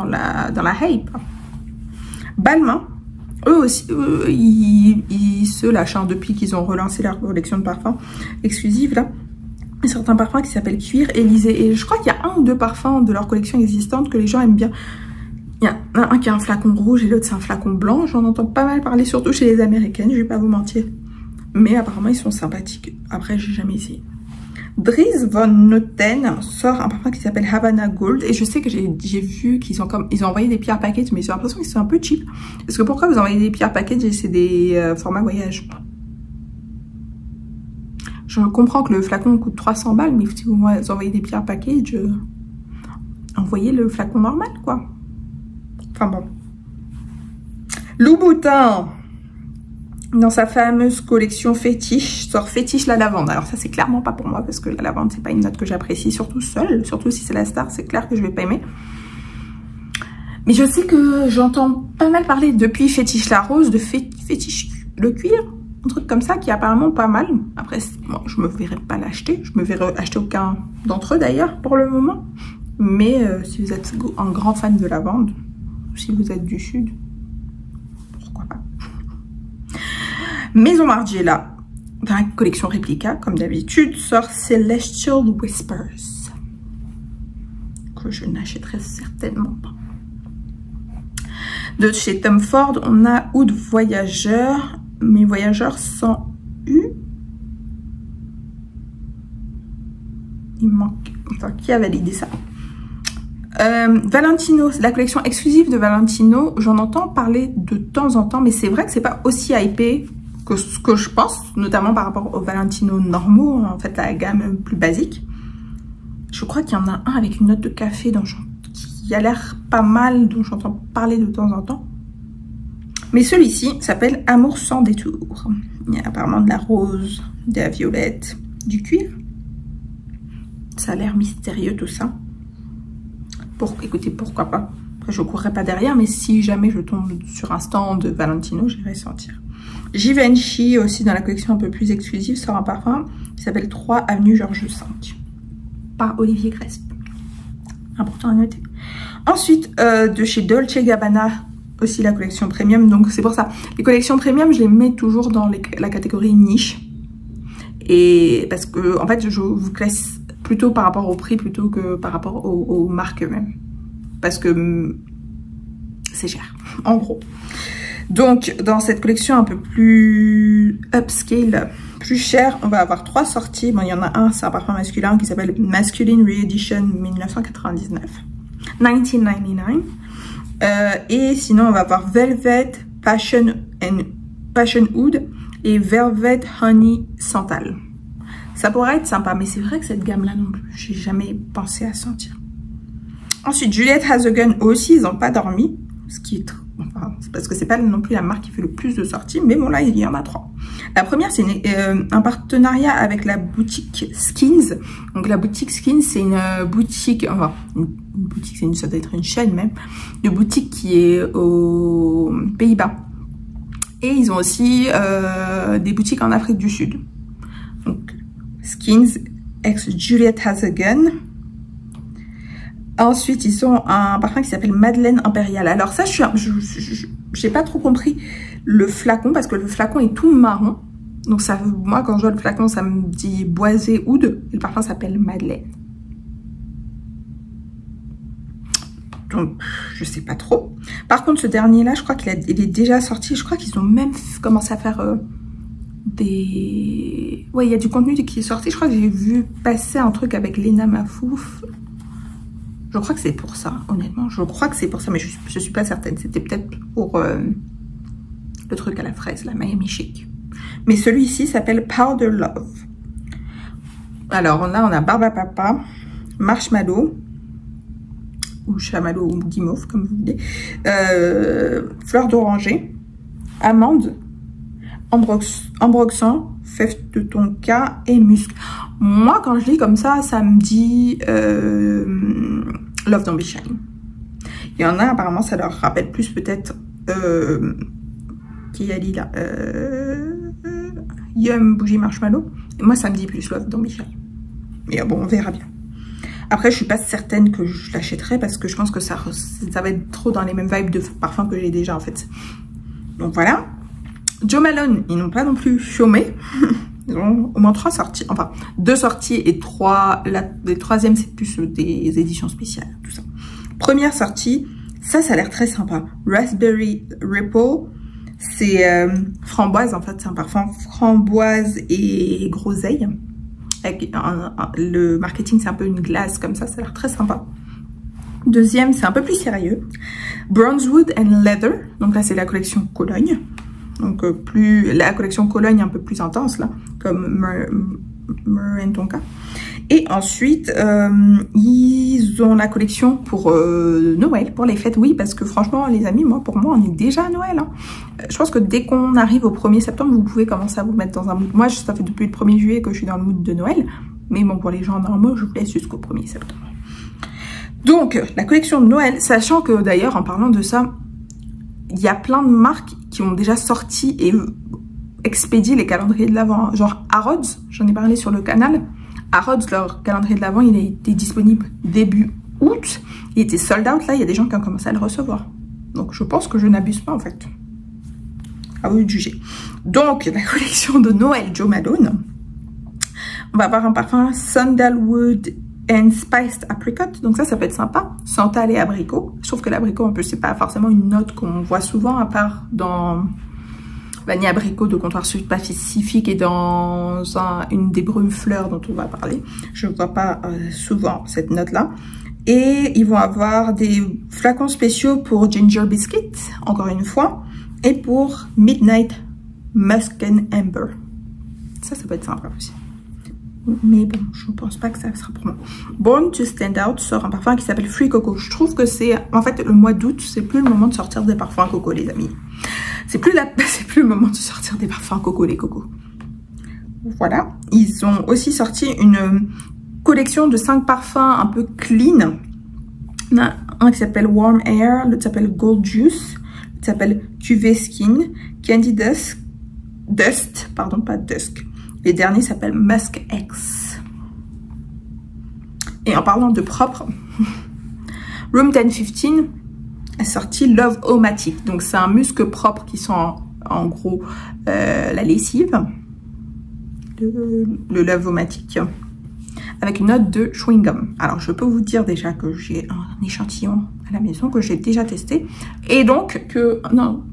la hype. Balmain, eux aussi, ils se lâchent hein, depuis qu'ils ont relancé leur collection de parfums exclusive là. Certains parfums qui s'appellent Cuir Élysée. Et je crois qu'il y a 1 ou 2 parfums de leur collection existante que les gens aiment bien. Il y a un qui a un flacon rouge et l'autre c'est un flacon blanc. J'en entends pas mal parler, surtout chez les Américaines, je vais pas vous mentir. Mais apparemment ils sont sympathiques. Après j'ai jamais essayé. Dries Van Noten sort un parfum qui s'appelle Havana Gold. Et je sais que j'ai vu qu'ils ont ils ont envoyé des PR packages, mais j'ai l'impression qu'ils sont un peu cheap. Parce que pourquoi vous envoyez des PR packages et c'est des formats voyage? Je comprends que le flacon coûte 300 balles, mais si vous envoyez des PR packages, envoyez le flacon normal, quoi. Enfin bon. Louboutin, dans sa fameuse collection fétiche, sort fétiche la lavande. Alors ça, c'est clairement pas pour moi, parce que la lavande, c'est pas une note que j'apprécie, surtout seule. Surtout si c'est la star, c'est clair que je vais pas aimer. Mais je sais que j'entends pas mal parler depuis fétiche la rose, de fétiche le cuir, un truc comme ça qui est apparemment pas mal. Après, bon, je me verrai pas l'acheter. Je me verrai acheter aucun d'entre eux d'ailleurs pour le moment. Mais si vous êtes un grand fan de lavande, ou si vous êtes du sud, pourquoi pas. Maison Margiela, dans la collection réplica, comme d'habitude, sort Celestial Whispers, que je n'achèterai certainement pas. De chez Tom Ford, on a Oud Voyageur, mais Voyageur sans U. Il manque... Enfin, qui a validé ça? Valentino, la collection exclusive de Valentino, j'en entends parler de temps en temps, mais c'est vrai que c'est pas aussi hypé que ce que je pense, notamment par rapport aux Valentino normaux, en fait la gamme plus basique. Je crois qu'il y en a un avec une note de café qui a l'air pas mal, dont j'entends parler de temps en temps. Mais celui-ci s'appelle Amour sans détour. Il y a apparemment de la rose, de la violette, du cuir. Ça a l'air mystérieux tout ça. Écoutez, pourquoi pas. Après, je ne courrai pas derrière, mais si jamais je tombe sur un stand de Valentino, j'irai sentir. Givenchy, aussi dans la collection un peu plus exclusive, sort un parfum qui s'appelle 3 avenue Georges V. Par Olivier Cresp. Important à noter. Ensuite, de chez Dolce Gabbana, aussi la collection premium. Donc c'est pour ça. Les collections premium, je les mets toujours dans la catégorie niche. Et parce que, en fait, je vous classe plutôt par rapport au prix plutôt que par rapport aux marques eux-mêmes. Parce que c'est cher, en gros. Donc, dans cette collection un peu plus upscale, plus chère, on va avoir 3 sorties. Bon, il y en a un, c'est un parfum masculin qui s'appelle Masculine Re-Edition 1999. Et sinon, on va avoir Velvet Passion Oud et Velvet Honey Santal. Ça pourrait être sympa, mais c'est vrai que cette gamme-là non plus, j'ai jamais pensé à sentir. Ensuite, Juliette Hazogen aussi, ils n'ont pas dormi. Ce qui est... Enfin, c'est parce que c'est pas non plus la marque qui fait le plus de sorties, mais bon, là, il y en a 3. La première, c'est un partenariat avec la boutique Skins. Donc, la boutique Skins, c'est une boutique... Enfin, une boutique, ça doit être une chaîne même, de boutique qui est aux Pays-Bas. Et ils ont aussi des boutiques en Afrique du Sud. Donc, Skins, ex-Juliette Hazogen. Ensuite, ils ont un parfum qui s'appelle Madeleine Impériale. Alors ça, je n'ai pas trop compris le flacon, parce que le flacon est tout marron. Donc ça, moi, quand je vois le flacon, ça me dit boisé oud. Et le parfum s'appelle Madeleine. Donc, je sais pas trop. Par contre, ce dernier-là, je crois qu'il est déjà sorti. Je crois qu'ils ont même commencé à faire des... Ouais, il y a du contenu qui est sorti. Je crois que j'ai vu passer un truc avec Lena Mafouf. Je crois que c'est pour ça, honnêtement. Je crois que c'est pour ça, mais je suis pas certaine. C'était peut-être pour le truc à la fraise, la Miami Chic. Mais celui-ci s'appelle Powder Love. Alors, là, on a Barba Papa, Marshmallow, ou Chamallow, ou Guimauve, comme vous voulez, Fleur d'oranger, Amande, Ambroxan, Fève de tonka et Musc. Moi, quand je lis comme ça, ça me dit Love Don't Be Shy. Il y en a, apparemment, ça leur rappelle plus peut-être qui a dit là Yum Bougie Marshmallow. Et moi, ça me dit plus Love Don't Be Shy. Mais bon, on verra bien. Après, je suis pas certaine que je l'achèterai parce que je pense que ça va être trop dans les mêmes vibes de parfums que j'ai déjà en fait. Donc voilà. Jo Malone, ils n'ont pas non plus chômé. Ils ont au moins 3 sorties, enfin 2 sorties et 3. Les troisièmes, c'est plus des éditions spéciales, tout ça. Première sortie, Ça a l'air très sympa. Raspberry Ripple. C'est framboise, en fait. C'est un parfum framboise et groseille. Avec le marketing, c'est un peu une glace comme ça. Ça a l'air très sympa. Deuxième, c'est un peu plus sérieux. Bronzewood and Leather. Donc là, c'est la collection Cologne. Donc la collection Cologne un peu plus intense, là. Comme Mur & Tonka. Et ensuite, ils ont la collection pour Noël, pour les fêtes. Oui, parce que franchement, les amis, pour moi, on est déjà à Noël. Hein. Je pense que dès qu'on arrive au 1er septembre, vous pouvez commencer à vous mettre dans un mood. Moi, ça fait depuis le 1er juillet que je suis dans le mood de Noël. Mais bon, pour les gens normaux, je vous laisse jusqu'au 1er septembre. Donc, la collection de Noël, sachant que d'ailleurs, en parlant de ça, il y a plein de marques qui ont déjà sorti et expédié les calendriers de l'Avent. Genre Harrods, j'en ai parlé sur le canal. Harrods, leur calendrier de l'Avent, il a été disponible début août. Il était sold out. Là, il y a des gens qui ont commencé à le recevoir. Donc, je pense que je n'abuse pas, en fait. À vous de juger. Donc, la collection de Noël Jo Malone. On va avoir un parfum Sandalwood and Spiced Apricot. Donc ça peut être sympa. Santal et abricot. Je trouve que l'abricot, en plus, c'est pas forcément une note qu'on voit souvent, à part dans Vanille abricot de Comptoir Sud Pacifique et dans une des brumes fleurs dont on va parler. Je ne vois pas souvent cette note-là. Et ils vont avoir des flacons spéciaux pour Ginger Biscuit, encore une fois, et pour Midnight Musk and Amber. Ça peut être sympa aussi. Mais bon, je ne pense pas que ça sera pour moi. Born to Stand Out sort un parfum qui s'appelle Free Coco. Je trouve que c'est... En fait, le mois d'août, c'est plus le moment de sortir des parfums coco, les amis. C'est plus le moment de sortir des parfums coco, les cocos. Voilà. Ils ont aussi sorti une collection de 5 parfums un peu clean. Il y en a un qui s'appelle Warm Air, l'autre s'appelle Gold Juice, l'autre s'appelle Cuvée Skin, Candy Dust, pardon, pas Dusk. Les derniers s'appellent Musk X. Et en parlant de propre, Room 1015 a sorti Love O-Matic. Donc c'est un musc propre qui sent en gros la lessive. Le Love O-Matic. Avec une note de chewing gum. Alors je peux vous dire déjà que j'ai un échantillon à la maison que j'ai déjà testé. Et donc que... Non,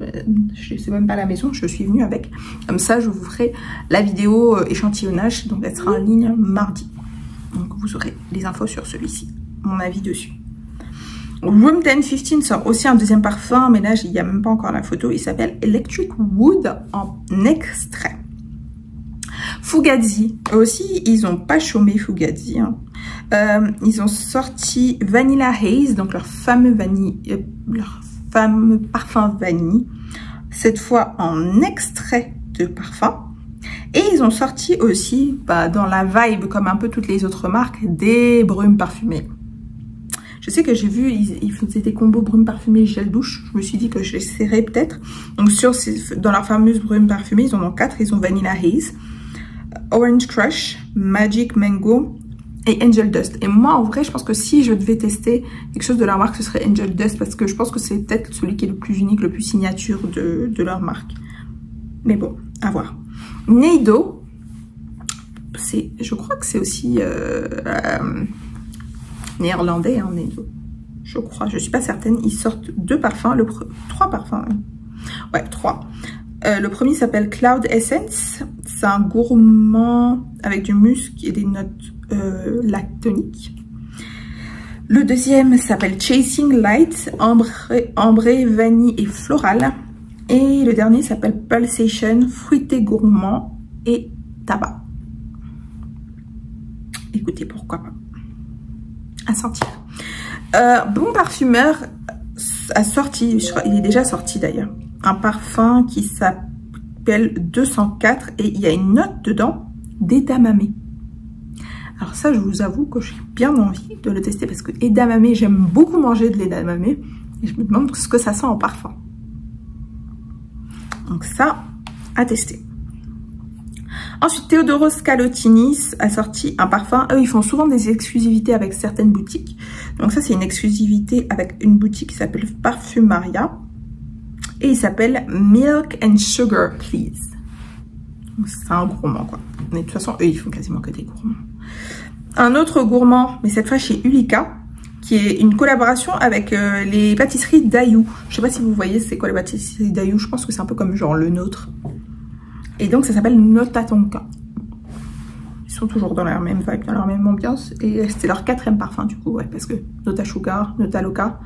je sais même pas à la maison, je suis venue avec. Comme ça je vous ferai la vidéo échantillonnage. Donc elle sera en ligne mardi. Donc vous aurez les infos sur celui-ci. Mon avis dessus. Room 1015 sort aussi un deuxième parfum. Mais là il n'y a même pas encore la photo. Il s'appelle Electric Wood en extrait. Fugazi, eux aussi, ils n'ont pas chômé Fugazi. Hein. Ils ont sorti Vanilla Haze, donc leur fameux parfum vanille, cette fois en extrait de parfum. Et ils ont sorti aussi, dans la vibe, comme un peu toutes les autres marques, des brumes parfumées. Je sais que j'ai vu, ils faisaient des combos brumes parfumées gel douche. Je me suis dit que je l'essaierais peut-être. Donc dans leur fameuse brume parfumée, ils en ont 4. Ils ont Vanilla Haze, Orange Crush, Magic Mango et Angel Dust. Et moi, en vrai, je pense que si je devais tester quelque chose de leur marque, ce serait Angel Dust parce que je pense que c'est peut-être celui qui est le plus unique, le plus signature de leur marque. Mais bon, à voir. Neido, je crois que c'est aussi néerlandais, hein, Neido. Je crois, je suis pas certaine. Ils sortent 2 parfums, 3 parfums. Ouais, 3. Le premier s'appelle Cloud Essence. C'est un gourmand avec du musc et des notes lactoniques. Le deuxième s'appelle Chasing Light, ambré, vanille et floral. Et le dernier s'appelle Pulsation, fruité gourmand et tabac. Écoutez, pourquoi pas. À sentir. Bon Parfumeur a sorti, il est déjà sorti d'ailleurs, un parfum qui s'appelle 204 et il y a une note dedans d'edamame. Alors ça, je vous avoue que j'ai bien envie de le tester parce que edamame, j'aime beaucoup manger de l'edamame et je me demande ce que ça sent en parfum. Donc ça, à tester. Ensuite, Teodoro Scalotinis a sorti un parfum. Eux, ils font souvent des exclusivités avec certaines boutiques. Donc ça, c'est une exclusivité avec une boutique qui s'appelle Parfumaria. Et il s'appelle Milk and Sugar, Please. C'est un gourmand, quoi. Mais de toute façon, eux, ils font quasiment que des gourmands. Un autre gourmand, mais cette fois chez Ulika, qui est une collaboration avec les pâtisseries Dayou. Je sais pas si vous voyez c'est quoi les pâtisseries Dayou, je pense que c'est un peu comme genre le nôtre. Et donc ça s'appelle Nota Tonka. Ils sont toujours dans leur même vibe, dans leur même ambiance. Et c'est leur 4e parfum du coup, ouais, parce que Nota Sugar, Nota Loca,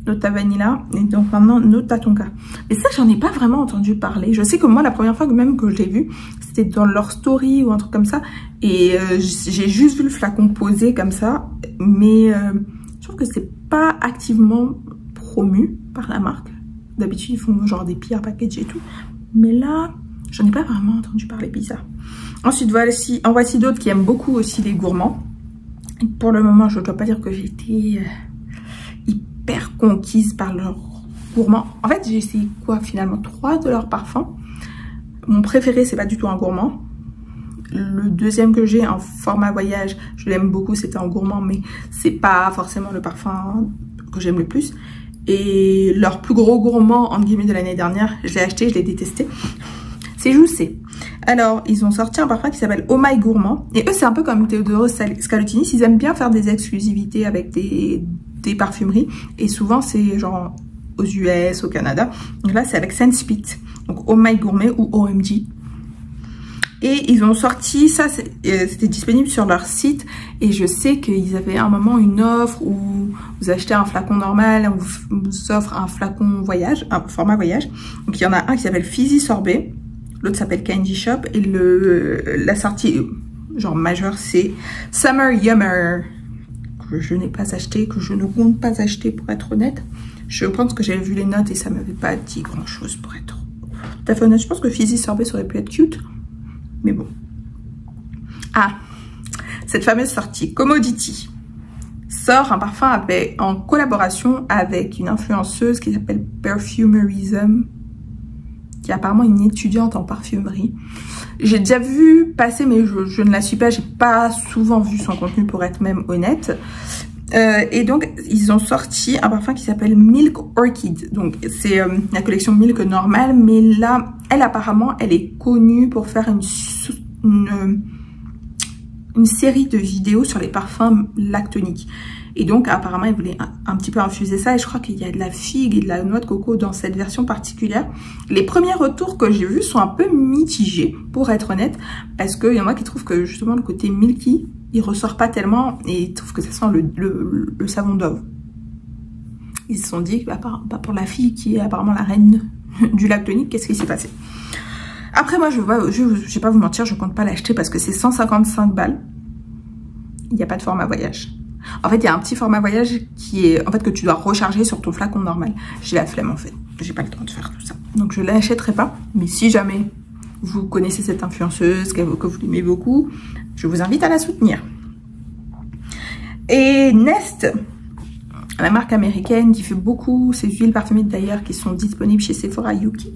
Nota Vanilla, et donc maintenant Nota Tonka. Et ça, j'en ai pas vraiment entendu parler. Je sais que moi, la première fois même que je l'ai vu, c'était dans leur story ou un truc comme ça. Et j'ai juste vu le flacon posé comme ça. Mais je trouve que c'est pas activement promu par la marque. D'habitude, ils font genre des pires packages et tout. Mais là, j'en ai pas vraiment entendu parler, bizarre. Ensuite, en voici d'autres qui aiment beaucoup aussi les gourmands. Pour le moment, je dois pas dire que j'ai été hyper conquise par leurs gourmands. En fait, j'ai essayé quoi finalement 3 de leurs parfums. Mon préféré, c'est pas du tout un gourmand. Le deuxième que j'ai en format voyage, je l'aime beaucoup, c'était un gourmand, mais c'est pas forcément le parfum que j'aime le plus. Et leur plus gros gourmand, entre guillemets, de l'année dernière, je l'ai acheté, je l'ai détesté. C'est Joussé. Alors, ils ont sorti un parfum qui s'appelle Oh My Gourmand. Et eux, c'est un peu comme Teodoro Scalutinis. Ils aiment bien faire des exclusivités avec des parfumeries. Et souvent, c'est genre aux US, au Canada. Donc là, c'est avec Scentspit. Donc Oh My Gourmet ou OMG. Et ils ont sorti ça, c'était disponible sur leur site. Et je sais qu'ils avaient à un moment une offre où vous achetez un flacon normal, on vous offre un flacon voyage, un format voyage. Donc il y en a un qui s'appelle Fizzy Sorbet. L'autre s'appelle Candy Shop. Et la sortie, genre majeure, c'est Summer Yummer. Que je n'ai pas acheté, que je ne compte pas acheter pour être honnête. Je pense que j'avais vu les notes et ça m'avait pas dit grand chose pour être tout à fait honnête. Je pense que Fizzy Sorbet ça aurait pu être cute. Mais bon. Ah, cette fameuse sortie, Commodity, sort un parfum en collaboration avec une influenceuse qui s'appelle Perfumerism, qui est apparemment une étudiante en parfumerie. J'ai déjà vu passer, mais je ne la suis pas, j'ai pas souvent vu son contenu pour être même honnête. Et donc, ils ont sorti un parfum qui s'appelle Milk Orchid. Donc, c'est la collection Milk normale, mais là, elle apparemment, elle est connue pour faire une série de vidéos sur les parfums lactoniques. Et donc, apparemment, elle voulait un petit peu infuser ça. Et je crois qu'il y a de la figue et de la noix de coco dans cette version particulière. Les premiers retours que j'ai vus sont un peu mitigés, pour être honnête. Parce qu'il y en a qui trouvent que, justement, le côté milky, il ressort pas tellement et ils trouvent que ça sent le savon Dove. Ils se sont dit, bah, pour la fille qui est apparemment la reine du lactonique, qu'est-ce qui s'est passé? Après, moi, je vais pas vous mentir, je compte pas l'acheter parce que c'est 155 balles. Il n'y a pas de format voyage. En fait, il y a un petit format voyage qui est, en fait, que tu dois recharger sur ton flacon normal. J'ai la flemme, en fait. J'ai pas le temps de faire tout ça. Donc, je l'achèterai pas. Mais si jamais vous connaissez cette influenceuse, que vous l'aimez beaucoup, je vous invite à la soutenir. Et Nest, la marque américaine qui fait beaucoup ces huiles parfumées d'ailleurs qui sont disponibles chez Sephora Yuki.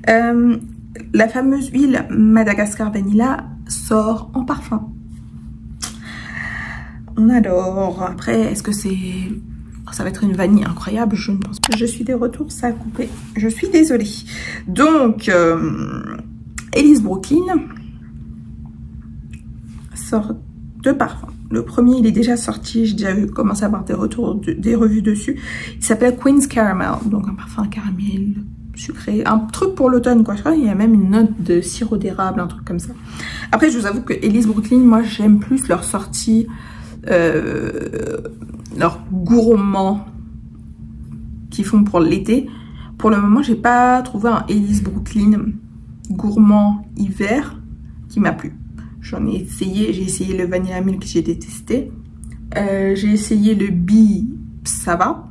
La fameuse huile Madagascar Vanilla sort en parfum. On adore. Après, est-ce que c'est... Ça va être une vanille incroyable, je ne pense pas. Je suis des retours, ça a coupé. Je suis désolée. Donc, Elise Brooklyn sort 2 parfums. Le premier, il est déjà sorti. J'ai déjà commencé à avoir des retours, des revues dessus. Il s'appelle Queen's Caramel. Donc, un parfum caramel sucré. Un truc pour l'automne, quoi. Je crois qu'il y a même une note de sirop d'érable, un truc comme ça. Après, je vous avoue que Elise Brooklyn, moi, j'aime plus leur sortie... leurs gourmands qu'ils font pour l'été. Pour le moment, j'ai pas trouvé un Elise Brooklyn gourmand hiver qui m'a plu. J'en ai essayé, j'ai essayé le Vanilla Milk, j'ai détesté. J'ai essayé le Bee, ça va.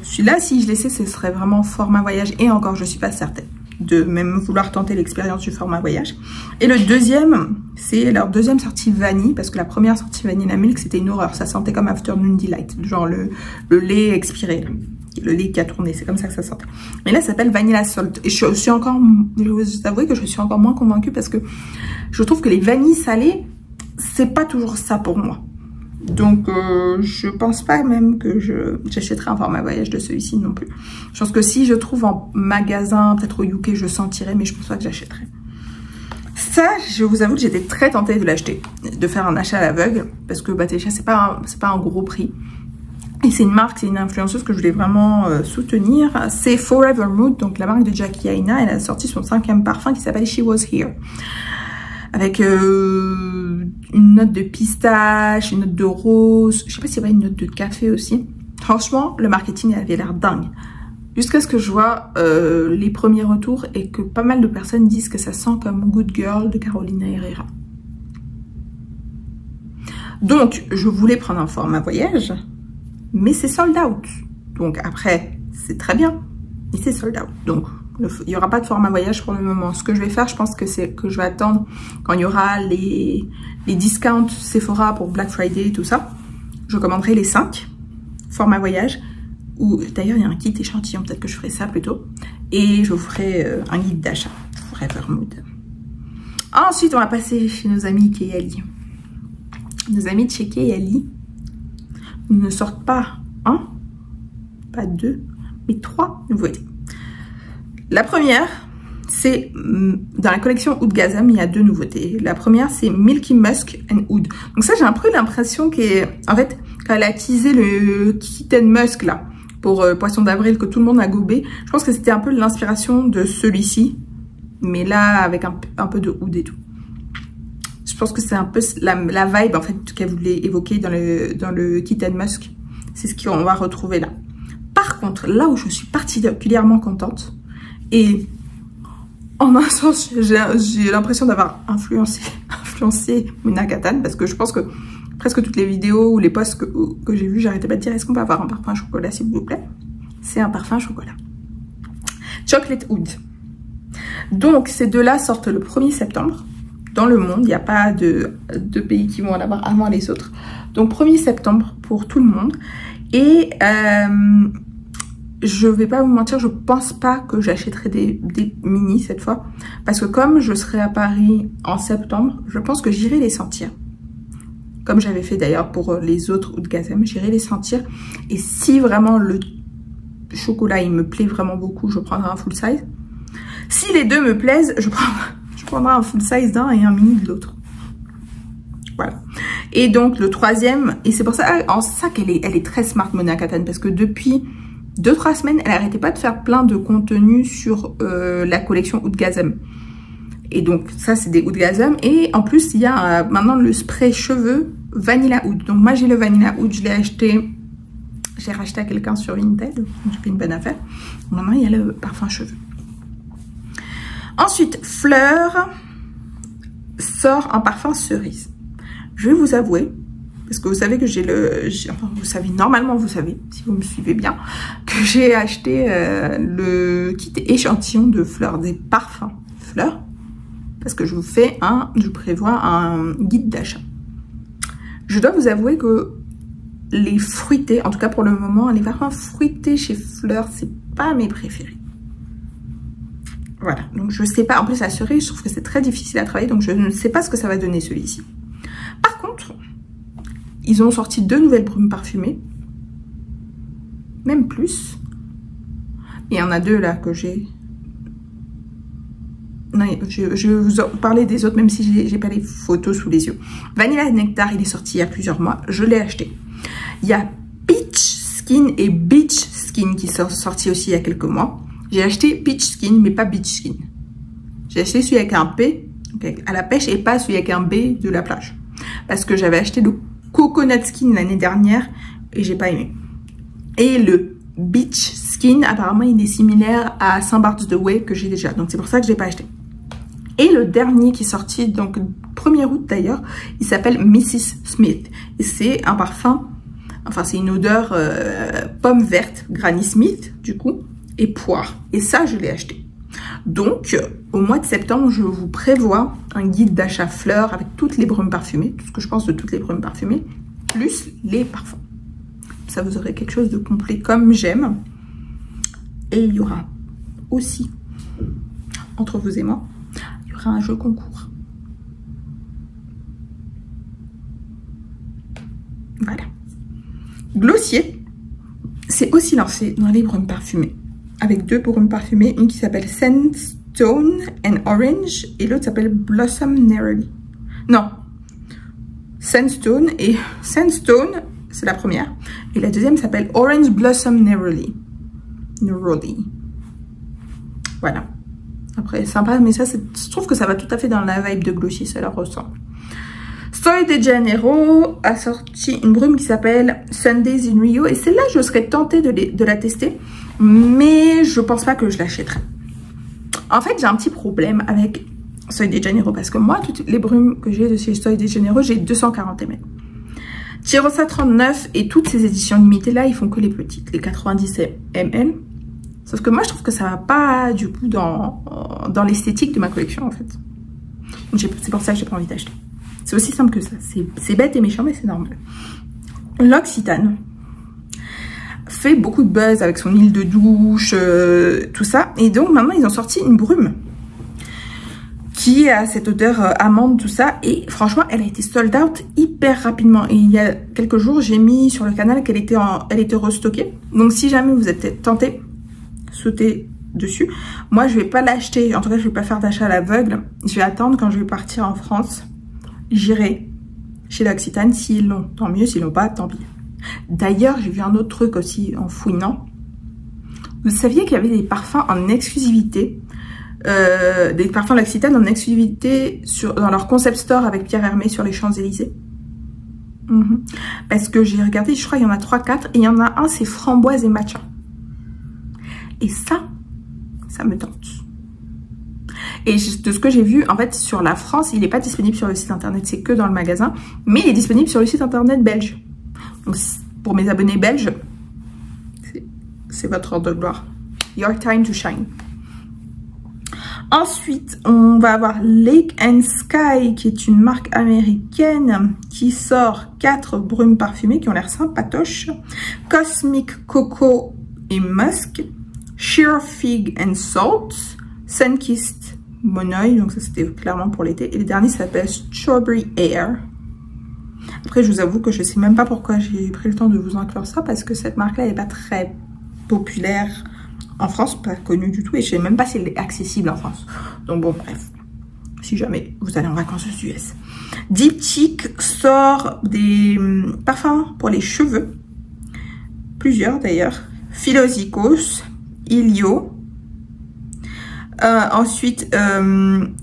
Celui-là, si je l'essaie, ce serait vraiment format voyage. Et encore, je suis pas certaine de même vouloir tenter l'expérience du format voyage. Et le deuxième, c'est leur deuxième sortie vanille, parce que la première sortie Vanilla Milk, c'était une horreur. Ça sentait comme Afternoon Delight, genre le lait expiré, là. Le lait qui a tourné, c'est comme ça que ça sentait. Mais là, ça s'appelle Vanilla Salt. Et je vous avoue que je suis encore moins convaincue parce que je trouve que les vanilles salées, c'est pas toujours ça pour moi. Donc, je pense pas même que j'achèterai un format voyage de celui-ci non plus. Je pense que si je trouve en magasin, peut-être au UK, je sentirai, mais je pense pas que j'achèterai. ça, je vous avoue que j'étais très tentée de l'acheter, de faire un achat à l'aveugle, parce que déjà c'est pas un gros prix. Et c'est une marque, c'est une influenceuse que je voulais vraiment soutenir. C'est Forever Mood, donc la marque de Jackie Aina. Elle a sorti son 5e parfum qui s'appelle She Was Here. Avec une note de pistache, une note de rose. Je sais pas s'il y avait une note de café aussi. Franchement, le marketing avait l'air dingue. Jusqu'à ce que je vois les premiers retours et que pas mal de personnes disent que ça sent comme Good Girl de Carolina Herrera. Donc, je voulais prendre un format voyage. Mais c'est sold out. Donc après, c'est très bien. Mais c'est sold out. Donc, il n'y aura pas de format voyage pour le moment. Ce que je vais faire, je pense que c'est que je vais attendre quand il y aura les discounts Sephora pour Black Friday et tout ça. Je commanderai les 5 formats voyage. Ou d'ailleurs, il y a un kit échantillon. Peut-être que je ferai ça plutôt. Et je vous ferai un guide d'achat. Forever Mood. Ensuite, on va passer chez nos amis Kayali. Nos amis de chez Kayali ne sortent pas 1, pas 2, mais 3 nouveautés. La première, c'est dans la collection Oud Gazam, il y a 2 nouveautés. La première, c'est Milky Musk and Oud. Donc ça, j'ai un peu l'impression qu'en fait, quand elle a teasé le Kitten Musk là, pour Poisson d'avril que tout le monde a gobé, je pense que c'était un peu l'inspiration de celui-ci, mais là, avec un peu de Oud et tout. Je pense que c'est un peu la vibe en fait qu'elle voulait évoquer dans le Kitten Musk. C'est ce qu'on va retrouver là. Par contre, là où je suis particulièrement contente, et en un sens, j'ai l'impression d'avoir influencé Mona Kattan, parce que je pense que presque toutes les vidéos ou les posts que j'ai vus, j'arrêtais pas de dire est-ce qu'on peut avoir un parfum chocolat s'il vous plaît. C'est un parfum chocolat. Chocolate Oud. Donc ces deux-là sortent le 1er septembre. Dans le monde, il n'y a pas de pays qui vont en avoir avant les autres. Donc 1er septembre pour tout le monde. Et je vais pas vous mentir, je pense pas que j'achèterai des mini cette fois. Parce que comme je serai à Paris en septembre, je pense que j'irai les sentir. Comme j'avais fait d'ailleurs pour les autres Oud Gazam, j'irai les sentir. Et si vraiment le chocolat il me plaît vraiment beaucoup, je prendrai un full size. Si les deux me plaisent, je prendrai un full size d'un et un mini de l'autre. Voilà. Et donc le 3e, et c'est pour ça, en ça qu'elle est très smart Mona Kattan, parce que depuis 2-3 semaines, elle n'arrêtait pas de faire plein de contenu sur la collection Oud Gazam. Et donc ça c'est des Oud Gazam. Et en plus il y a maintenant le spray cheveux Vanilla Oud. Donc moi j'ai le Vanilla Oud, je l'ai acheté, j'ai racheté à quelqu'un sur Vinted, donc j'ai fait une bonne affaire. Maintenant il y a le parfum cheveux. Ensuite, Fleur sort un parfum cerise. Je vais vous avouer, parce que vous savez que enfin, vous savez, normalement vous savez, si vous me suivez bien, que j'ai acheté le kit échantillon de Fleur, des parfums Fleur, parce que je prévois un guide d'achat. Je dois vous avouer que les fruités, en tout cas pour le moment, les parfums fruités chez Fleur, c'est pas mes préférés. Voilà, donc je sais pas, en plus la cerise, je trouve que c'est très difficile à travailler, donc je ne sais pas ce que ça va donner celui-ci. Par contre, ils ont sorti 2 nouvelles brumes parfumées, même plus. Il y en a 2 là que j'ai... Non, je vais vous en parler des autres, même si j'ai pas les photos sous les yeux. Vanilla Nectar, il est sorti il y a plusieurs mois, je l'ai acheté. Il y a Peach Skin et Beach Skin qui sont sortis aussi il y a quelques mois. J'ai acheté Peach Skin, mais pas Beach Skin. J'ai acheté celui avec un P, à la pêche, et pas celui avec un B de la plage. Parce que j'avais acheté le Coconut Skin l'année dernière, et j'ai pas aimé. Et le Beach Skin, apparemment, il est similaire à Saint Bart's The Way, que j'ai déjà. Donc c'est pour ça que je l'ai pas acheté. Et le dernier qui est sorti, donc 1er août d'ailleurs, il s'appelle Mrs. Smith. Et c'est un parfum, enfin c'est une odeur pomme verte, Granny Smith, du coup, et poire. Et ça, je l'ai acheté. Donc, au mois de septembre, je vous prévois un guide d'achat Fleur avec toutes les brumes parfumées, tout ce que je pense de toutes les brumes parfumées, plus les parfums. Ça, vous aurez quelque chose de complet comme j'aime. Et il y aura aussi, entre vous et moi, il y aura un jeu concours. Voilà. Glossier s'est aussi lancé dans les brumes parfumées, avec 2 brumes parfumées, une qui s'appelle Sense Sandstone and Orange et l'autre s'appelle Blossom Neroli. Non, Sandstone, et Sandstone, c'est la première. Et la deuxième s'appelle Orange Blossom Neroli. Voilà. Après, sympa, mais ça, je trouve que ça va tout à fait dans la vibe de Glossy, ça leur ressemble. Sol de Janeiro a sorti une brume qui s'appelle Sundays in Rio. Et celle-là, je serais tentée de la tester, mais je pense pas que je l'achèterai. En fait, j'ai un petit problème avec Sol de Janeiro, parce que moi, toutes les brumes que j'ai de chez Sol de Janeiro, j'ai 240 ml. Tirosa 39 et toutes ces éditions limitées là, ils font que les petites, les 90 ml. Sauf que moi, je trouve que ça va pas du coup dans l'esthétique de ma collection en fait. C'est pour ça que j'ai pas envie d'acheter. C'est aussi simple que ça. C'est bête et méchant, mais c'est normal. L'Occitane fait beaucoup de buzz avec son huile de douche, tout ça. Et donc maintenant, ils ont sorti une brume qui a cette odeur amande, tout ça. Et franchement, elle a été sold out hyper rapidement. Et il y a quelques jours, j'ai mis sur le canal qu'elle était restockée. Donc si jamais vous êtes tenté, sautez dessus. Moi, je vais pas l'acheter. En tout cas, je vais pas faire d'achat à l'aveugle. Je vais attendre quand je vais partir en France. J'irai chez l'Occitane. S'ils l'ont, tant mieux. S'ils l'ont pas, tant pis. D'ailleurs, j'ai vu un autre truc aussi en fouinant. Vous saviez qu'il y avait des parfums en exclusivité, des parfums de l'Occitane en exclusivité dans leur concept store avec Pierre Hermé sur les Champs-Élysées. Parce que j'ai regardé, je crois qu'il y en a 3-4 et il y en a un, c'est framboise et matcha. Et ça me tente. Et de ce que j'ai vu, en fait, sur la France, il n'est pas disponible sur le site internet, c'est que dans le magasin, mais il est disponible sur le site internet belge. Donc, pour mes abonnés belges, c'est votre heure de gloire. Your time to shine. Ensuite, on va avoir Lake and Sky, qui est une marque américaine qui sort 4 brumes parfumées qui ont l'air sympatoches. Cosmic Coco et Musk. Sheer Fig and Salt. Sunkissed Monoï, donc ça c'était clairement pour l'été. Et le dernier s'appelle Strawberry Air. Après, je vous avoue que je sais même pas pourquoi j'ai pris le temps de vous inclure ça, parce que cette marque-là n'est pas très populaire en France, pas connue du tout, et je sais même pas si elle est accessible en France. Donc bon, bref, si jamais vous allez en vacances aux US. Diptyque sort des parfums pour les cheveux, plusieurs d'ailleurs. Philosicos, Ilio. Ensuite, une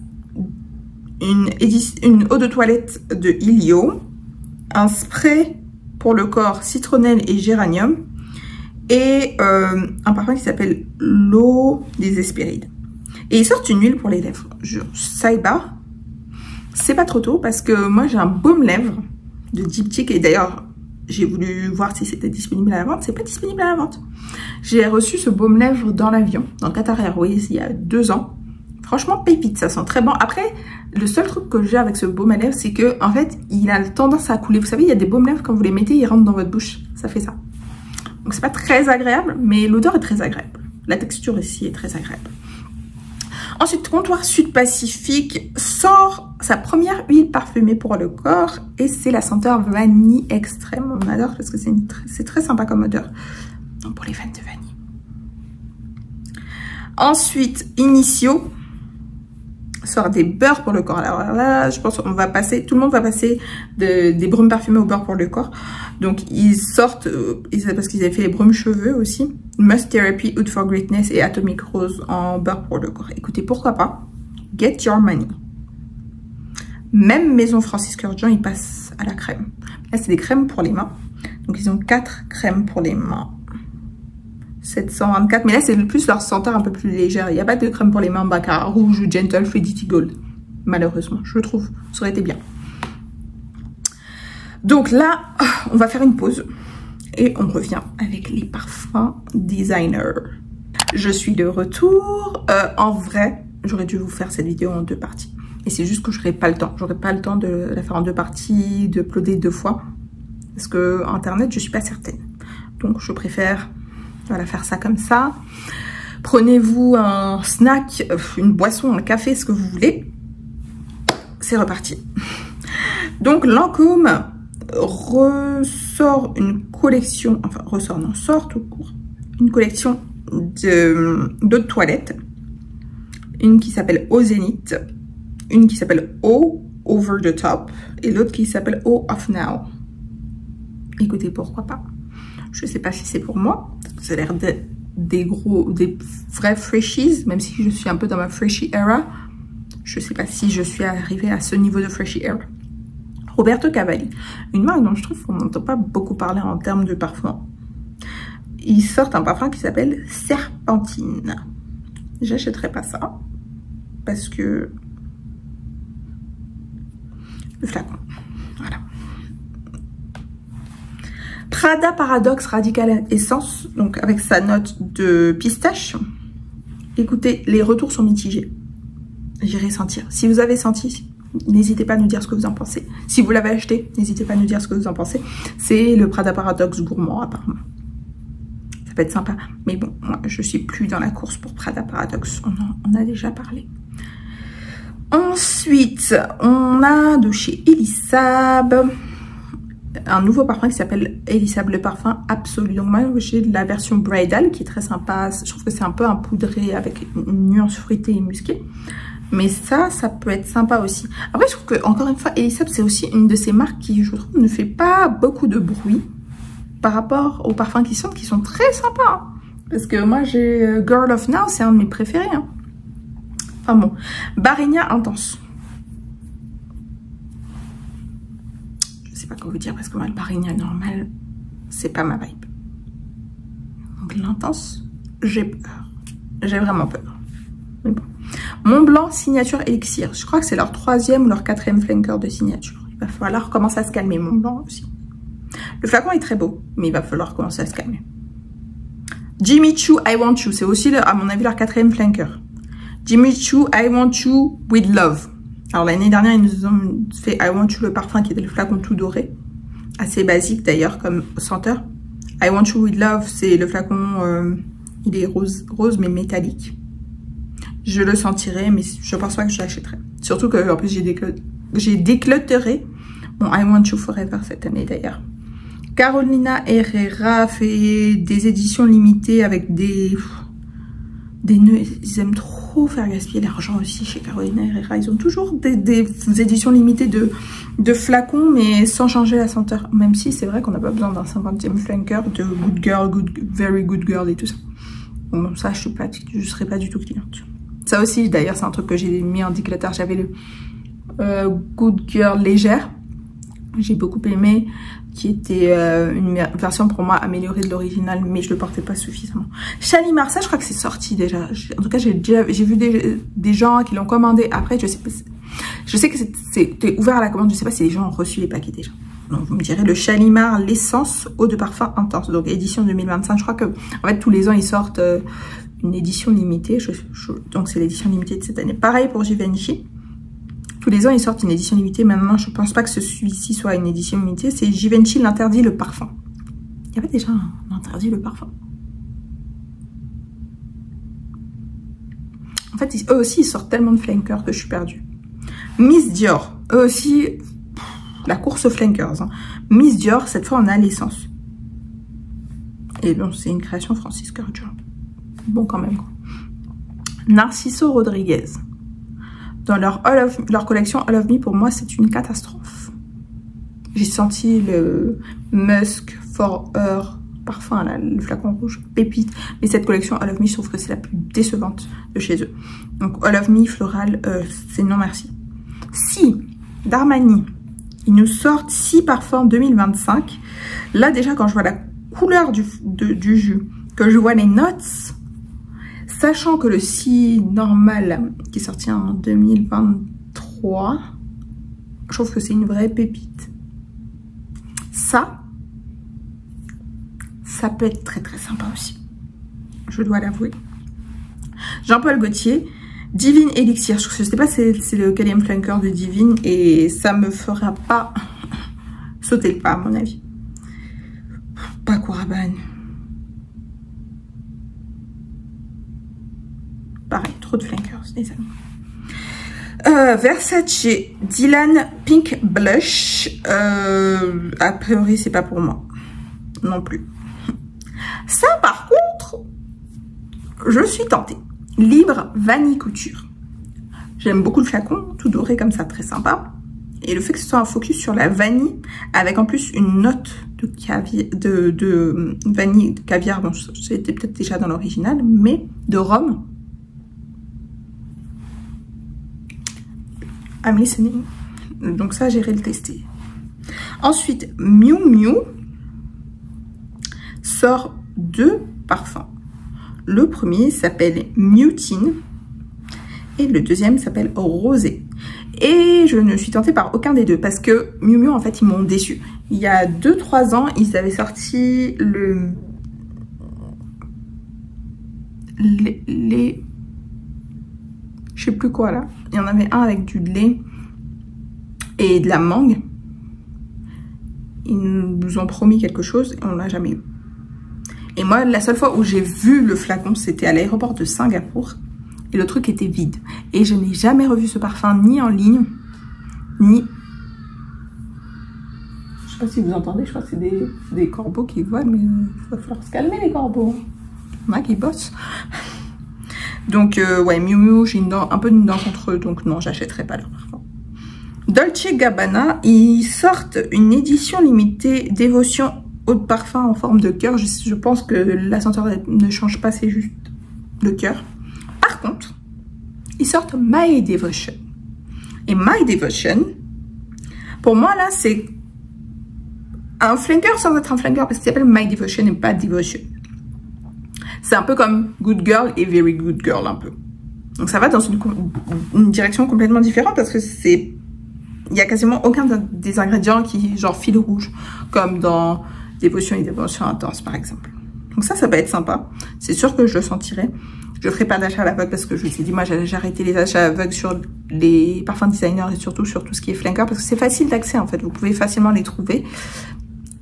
eau de toilette de Ilio. Un spray pour le corps citronnelle et géranium. Et un parfum qui s'appelle l'eau des Hespérides. Et ils sortent une huile pour les lèvres. Saiba. C'est pas trop tôt parce que moi j'ai un baume lèvres de Diptyque. Et d'ailleurs, j'ai voulu voir si c'était disponible à la vente. C'est pas disponible à la vente. J'ai reçu ce baume lèvres dans l'avion, dans Qatar Airways, il y a 2 ans. Franchement, pépite, ça sent très bon. Après, le seul truc que j'ai avec ce baume à lèvres, c'est que en fait, il a tendance à couler. Vous savez, il y a des baumes lèvres, quand vous les mettez, ils rentrent dans votre bouche. Ça fait ça. Donc, c'est pas très agréable, mais l'odeur est très agréable. La texture ici est très agréable. Ensuite, Comptoir Sud-Pacifique sort sa première huile parfumée pour le corps. Et c'est la senteur vanille extrême. On adore parce que c'est très sympa comme odeur. Donc, pour les fans de vanille. Ensuite, Initio sort des beurres pour le corps. Alors là, je pense qu'on va passer, tout le monde va passer des brumes parfumées au beurre pour le corps. Donc ils sortent, parce qu'ils avaient fait les brumes cheveux aussi. Must Therapy, Oud for Greatness et Atomic Rose en beurre pour le corps. Écoutez, pourquoi pas? Get your money. Même Maison Francis Kurkdjian, ils passent à la crème. Là, c'est des crèmes pour les mains. Donc ils ont 4 crèmes pour les mains. 724, mais là c'est plus leur senteur un peu plus légère. Il n'y a pas de crème pour les mains Baccarat Rouge ou Gentle Fluidity Gold, malheureusement, je trouve. Ça aurait été bien. Donc là, on va faire une pause et on revient avec les parfums designer. Je suis de retour. En vrai, j'aurais dû vous faire cette vidéo en 2 parties. Et c'est juste que je n'aurais pas le temps. J'aurais pas le temps de la faire en 2 parties, de uploader 2 fois. Parce que Internet, je suis pas certaine. Donc je préfère... Voilà, faire ça comme ça. Prenez-vous un snack, une boisson, un café, ce que vous voulez. C'est reparti. Donc, Lancôme ressort une collection, enfin, sort tout court, une collection d'eau de toilette. une qui s'appelle Au Zénith, une qui s'appelle Au Over the Top et l'autre qui s'appelle Au Off Now. Écoutez, pourquoi pas. Je sais pas si c'est pour moi, parce que ça a l'air des vrais freshies, même si je suis un peu dans ma freshy era. Je sais pas si je suis arrivée à ce niveau de freshy era. Roberto Cavalli, une marque dont je trouve qu'on n'entend pas beaucoup parler en termes de parfum. Ils sortent un parfum qui s'appelle Serpentine. J'achèterai pas ça, parce que le flacon, voilà. Prada Paradoxe Radical Essence, donc avec sa note de pistache. Écoutez, les retours sont mitigés. J'irai sentir. Si vous avez senti, n'hésitez pas à nous dire ce que vous en pensez. Si vous l'avez acheté, n'hésitez pas à nous dire ce que vous en pensez. C'est le Prada Paradoxe gourmand apparemment. Ça peut être sympa. Mais bon, moi je suis plus dans la course pour Prada Paradoxe. On en a déjà parlé. Ensuite, on a de chez Elisab un nouveau parfum qui s'appelle Elisab le parfum absolu. Donc moi j'ai de la version bridal qui est très sympa. Je trouve que c'est un peu un poudré avec une nuance fruitée et musquée. Mais ça peut être sympa aussi. Après je trouve que encore une fois Elisab c'est aussi une de ces marques qui je trouve ne fait pas beaucoup de bruit par rapport aux parfums qui sentent, qui sont très sympas. Hein. Parce que moi j'ai Girl of Now, c'est un de mes préférés. Hein. Enfin bon, Barenia Intense. Je sais pas quoi vous dire parce que moi le Barenia normal, c'est pas ma vibe. Donc l'intense, j'ai peur. J'ai vraiment peur. Mais bon. Montblanc Signature Elixir. Je crois que c'est leur 3e ou leur 4e flanker de signature. Il va falloir commencer à se calmer. Montblanc aussi. Le flacon est très beau, mais il va falloir commencer à se calmer. Jimmy Choo I Want You. C'est aussi, à mon avis, leur 4e flanker. Jimmy Choo I Want You With Love. Alors l'année dernière, ils nous ont fait I Want You le parfum qui était le flacon tout doré. Assez basique d'ailleurs comme senteur. I Want You With Love, c'est le flacon, il est rose mais métallique. Je le sentirai, mais je pense pas que je l'achèterai. Surtout que en plus j'ai déclutéré mon I Want You Forever cette année d'ailleurs. Carolina Herrera fait des éditions limitées avec des nœuds. Ils aiment trop faire gaspiller l'argent aussi chez Carolina Herrera. Ils ont toujours des éditions limitées de flacons, mais sans changer la senteur. Même si c'est vrai qu'on n'a pas besoin d'un 50e flanker de Good Girl, Very Good Girl et tout ça. Bon, ça, je serais pas du tout cliente. Ça aussi, d'ailleurs, c'est un truc que j'ai mis en déclateur. J'avais le Good Girl légère. J'ai beaucoup aimé, qui était une version pour moi améliorée de l'original, mais je le portais pas suffisamment. Shalimar, ça je crois que c'est sorti déjà. En tout cas, j'ai vu des gens qui l'ont commandé après. Je sais que c'était ouvert à la commande. Je sais pas si les gens ont reçu les paquets déjà. Donc vous me direz le Shalimar l'essence eau de parfum intense, donc édition 2025. Je crois que en fait tous les ans ils sortent une édition limitée. Donc c'est l'édition limitée de cette année. Pareil pour Givenchy. Tous les ans, ils sortent une édition limitée. Maintenant, je pense pas que celui-ci soit une édition limitée. C'est Givenchy l'interdit le parfum. Il y avait déjà un interdit le parfum. En fait, eux aussi, ils sortent tellement de flankers que je suis perdue. Miss Dior. Eux aussi, la course aux flankers. Hein. Miss Dior, cette fois, on a l'essence. Et bon, c'est une création Francis Kurkdjian. Bon, quand même. Quoi. Narciso Rodriguez. Dans leur collection All of Me, pour moi, c'est une catastrophe. J'ai senti le Musk For Her parfum, là, le flacon rouge, pépite. Mais cette collection All of Me, je trouve que c'est la plus décevante de chez eux. Donc All of Me, floral, c'est non merci. Si d'Armani, ils nous sortent 6 parfums 2025, là déjà, quand je vois la couleur du jus, que je vois les notes... Sachant que le Si normal qui est sorti en 2023, je trouve que c'est une vraie pépite. Ça peut être très très sympa aussi. Je dois l'avouer. Jean-Paul Gaultier, Divine Elixir. Je ne sais pas si c'est le 4e flanker de Divine et ça me fera pas sauter le pas à mon avis. Paco Rabanne. Pareil, trop de flankers, les amis. Versace Dylan Pink Blush. A priori, c'est pas pour moi. Non plus. Ça, par contre, je suis tentée. Libre Vanille Couture. J'aime beaucoup le flacon, tout doré comme ça, très sympa. Et le fait que ce soit un focus sur la vanille, avec en plus une note de caviar, de vanille, de caviar, bon, c'était peut-être déjà dans l'original, mais de rhum. I'm listening. Donc ça, j'irai le tester. Ensuite, Miu Miu sort 2 parfums. Le premier s'appelle Mutine et le deuxième s'appelle Rosé. Et je ne suis tentée par aucun des deux parce que Miu Miu, en fait, ils m'ont déçue. Il y a 2-3 ans, ils avaient sorti les je sais plus quoi là. Il y en avait un avec du lait et de la mangue. Ils nous ont promis quelque chose et on l'a jamais eu. Et moi, la seule fois où j'ai vu le flacon, c'était à l'aéroport de Singapour. Et le truc était vide. Et je n'ai jamais revu ce parfum, ni en ligne, ni... Je sais pas si vous entendez, je crois que c'est des corbeaux qui volent, mais il va falloir se calmer les corbeaux. Il y en a qui bossent. Donc, ouais, Miu Miu, j'ai un peu une dent contre eux, donc non, j'achèterai pas leur parfum. Dolce & Gabbana, ils sortent une édition limitée Dévotion eau de parfum en forme de cœur. Je pense que la senteur ne change pas, c'est juste le cœur. Par contre, ils sortent My Devotion. Et My Devotion, pour moi, là, c'est un flanker sans être un flanker parce qu'il s'appelle My Devotion et pas Devotion. C'est un peu comme Good Girl et Very Good Girl, un peu. Donc ça va dans une direction complètement différente parce que c'est... Il n'y a quasiment aucun des ingrédients qui, genre fil rouge, comme dans Dévotion et Dévotion Intense, par exemple. Donc ça va être sympa. C'est sûr que je le sentirai. Je ne ferai pas d'achat à l'aveugle parce que je me suis dit, moi, j'ai arrêté les achats à l'aveugle sur les parfums designers et surtout sur tout ce qui est flanker parce que c'est facile d'accès, en fait. Vous pouvez facilement les trouver.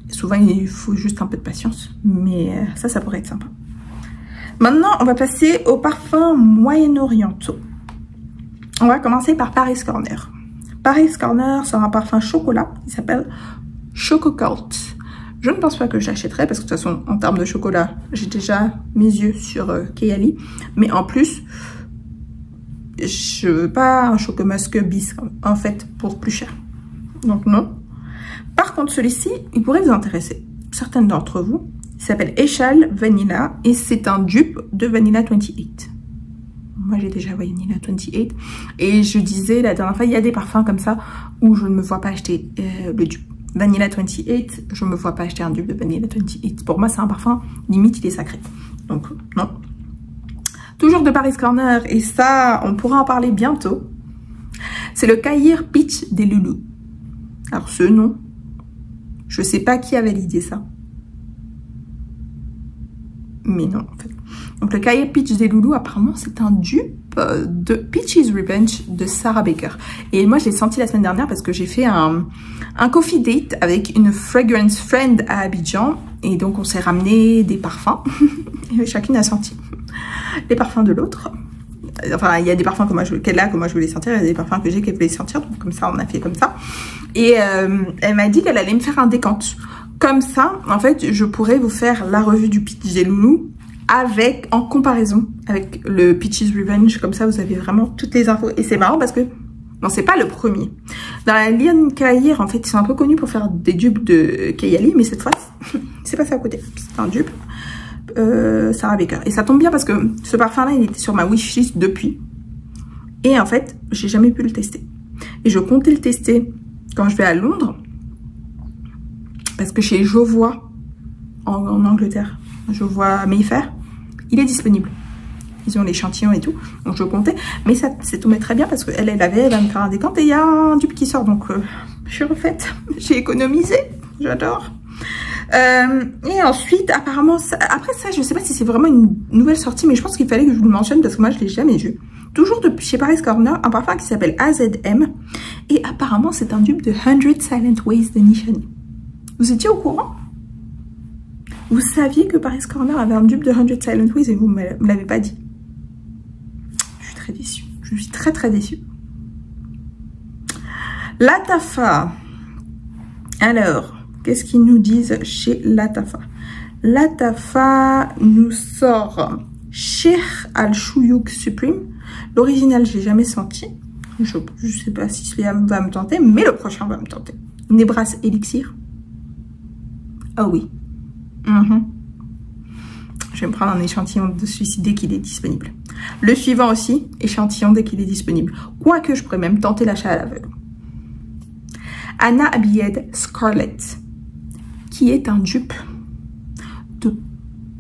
Souvent, il faut juste un peu de patience. Mais ça pourrait être sympa. Maintenant, on va passer aux parfums moyen-orientaux. On va commencer par Paris Corner. Paris Corner sort un parfum chocolat qui s'appelle Choco Cult. Je ne pense pas que je l'achèterai parce que de toute façon, en termes de chocolat, j'ai déjà mes yeux sur Kayali. Mais en plus, je veux pas un Chocomusc bis en fait pour plus cher. Donc non. Par contre, celui-ci, il pourrait vous intéresser. Certaines d'entre vous. Il s'appelle Echal Vanilla et c'est un dupe de Vanilla 28. Moi, j'ai déjà Vanilla 28. Et je disais la dernière fois, il y a des parfums comme ça où je ne me vois pas acheter le dupe. Vanilla 28, je ne me vois pas acheter un dupe de Vanilla 28. Pour moi, c'est un parfum, limite, il est sacré. Donc, non. Toujours de Paris Corner, et ça, on pourra en parler bientôt. C'est le Caïr Peach des Loulous. Alors, ce nom, je ne sais pas qui a validé ça. Mais non, en fait. Donc, le Cahier Peach des Loulous, apparemment, c'est un dupe de Peach's Revenge de Sarah Baker. Et moi, je l'ai senti la semaine dernière parce que j'ai fait un coffee date avec une fragrance friend à Abidjan. Et donc, on s'est ramené des parfums. Et chacune a senti les parfums de l'autre. Enfin, il y a des parfums qu'elle a, que moi je voulais sentir. Il y a des parfums que j'ai qu'elle voulait sentir. Donc, comme ça, on a fait comme ça. Et elle m'a dit qu'elle allait me faire un décompte. Comme ça, en fait, je pourrais vous faire la revue du Peach des Loulous en comparaison avec le Peach's Revenge. Comme ça, vous avez vraiment toutes les infos. Et c'est marrant parce que, non, c'est pas le premier. Dans la ligne Cahier, en fait, ils sont un peu connus pour faire des dupes de Kayali, mais cette fois, c'est passé à côté. C'est un dupe Sarah Baker. Et ça tombe bien parce que ce parfum-là, il était sur ma wishlist depuis. Et en fait, j'ai jamais pu le tester. Et je comptais le tester quand je vais à Londres. Parce que chez Jovois, en Angleterre, Jovois Mayfair, il est disponible. Ils ont l'échantillon et tout. Donc je comptais. Mais ça s'est tombé très bien parce qu'elle va me faire un décompte. Et il y a un dupe qui sort. Donc je suis refaite. J'ai économisé. J'adore. Et ensuite, apparemment, après ça, je sais pas si c'est vraiment une nouvelle sortie. Mais je pense qu'il fallait que je vous le mentionne parce que moi, je l'ai jamais vu. Toujours chez Paris Corner, un parfum qui s'appelle AZM. Et apparemment, c'est un dupe de 100 Silent Ways de Nishani. Vous étiez au courant? Vous saviez que Paris Corner avait un dupe de 100 Silent Ways et vous ne me l'avez pas dit. Je suis très déçue. Je suis très très déçue. Lattafa. Alors, qu'est-ce qu'ils nous disent chez Lattafa? Lattafa nous sort Sheikh Al Shuyuk Supreme. L'original, je l'ai jamais senti. Je sais pas si celui-là va me tenter, mais le prochain va me tenter. Nebras Elixir. Ah oui. Je vais me prendre un échantillon de celui-ci dès qu'il est disponible. Le suivant aussi, échantillon dès qu'il est disponible. Quoique, je pourrais même tenter l'achat à l'aveugle. Anna Abiyed Scarlett, qui est un dupe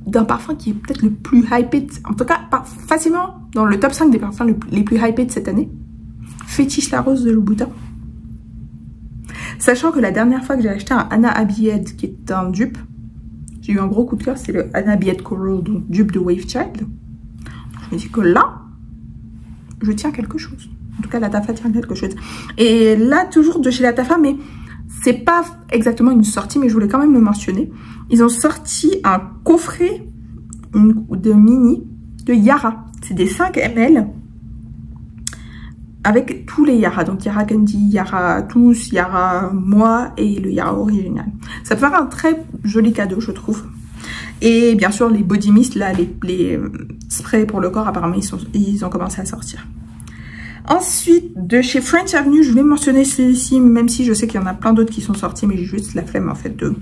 d'un parfum qui est peut-être le plus hypé, en tout cas facilement dans le top 5 des parfums les plus hypés de cette année. Fétiche la rose de Louboutin. Sachant que la dernière fois que j'ai acheté un Anna Abiyed qui est un dupe, j'ai eu un gros coup de cœur, c'est le Anna Abiyed Coral, donc dupe de Wave Child. Je me dis que là, je tiens quelque chose. En tout cas, la Tafa tient quelque chose. Et là, toujours de chez la Tafa, mais c'est pas exactement une sortie, mais je voulais quand même le mentionner. Ils ont sorti un coffret de mini de Yara. C'est des 5 ml avec tous les Yara. Donc Yara Candy, Yara Tous, Yara Moi et le Yara original. Ça peut faire un très joli cadeau, je trouve. Et bien sûr, les body mist, là, les sprays pour le corps, apparemment, ils ont commencé à sortir. Ensuite, de chez French Avenue, je vais mentionner celui-ci, même si je sais qu'il y en a plein d'autres qui sont sortis, mais j'ai juste la flemme, en fait, de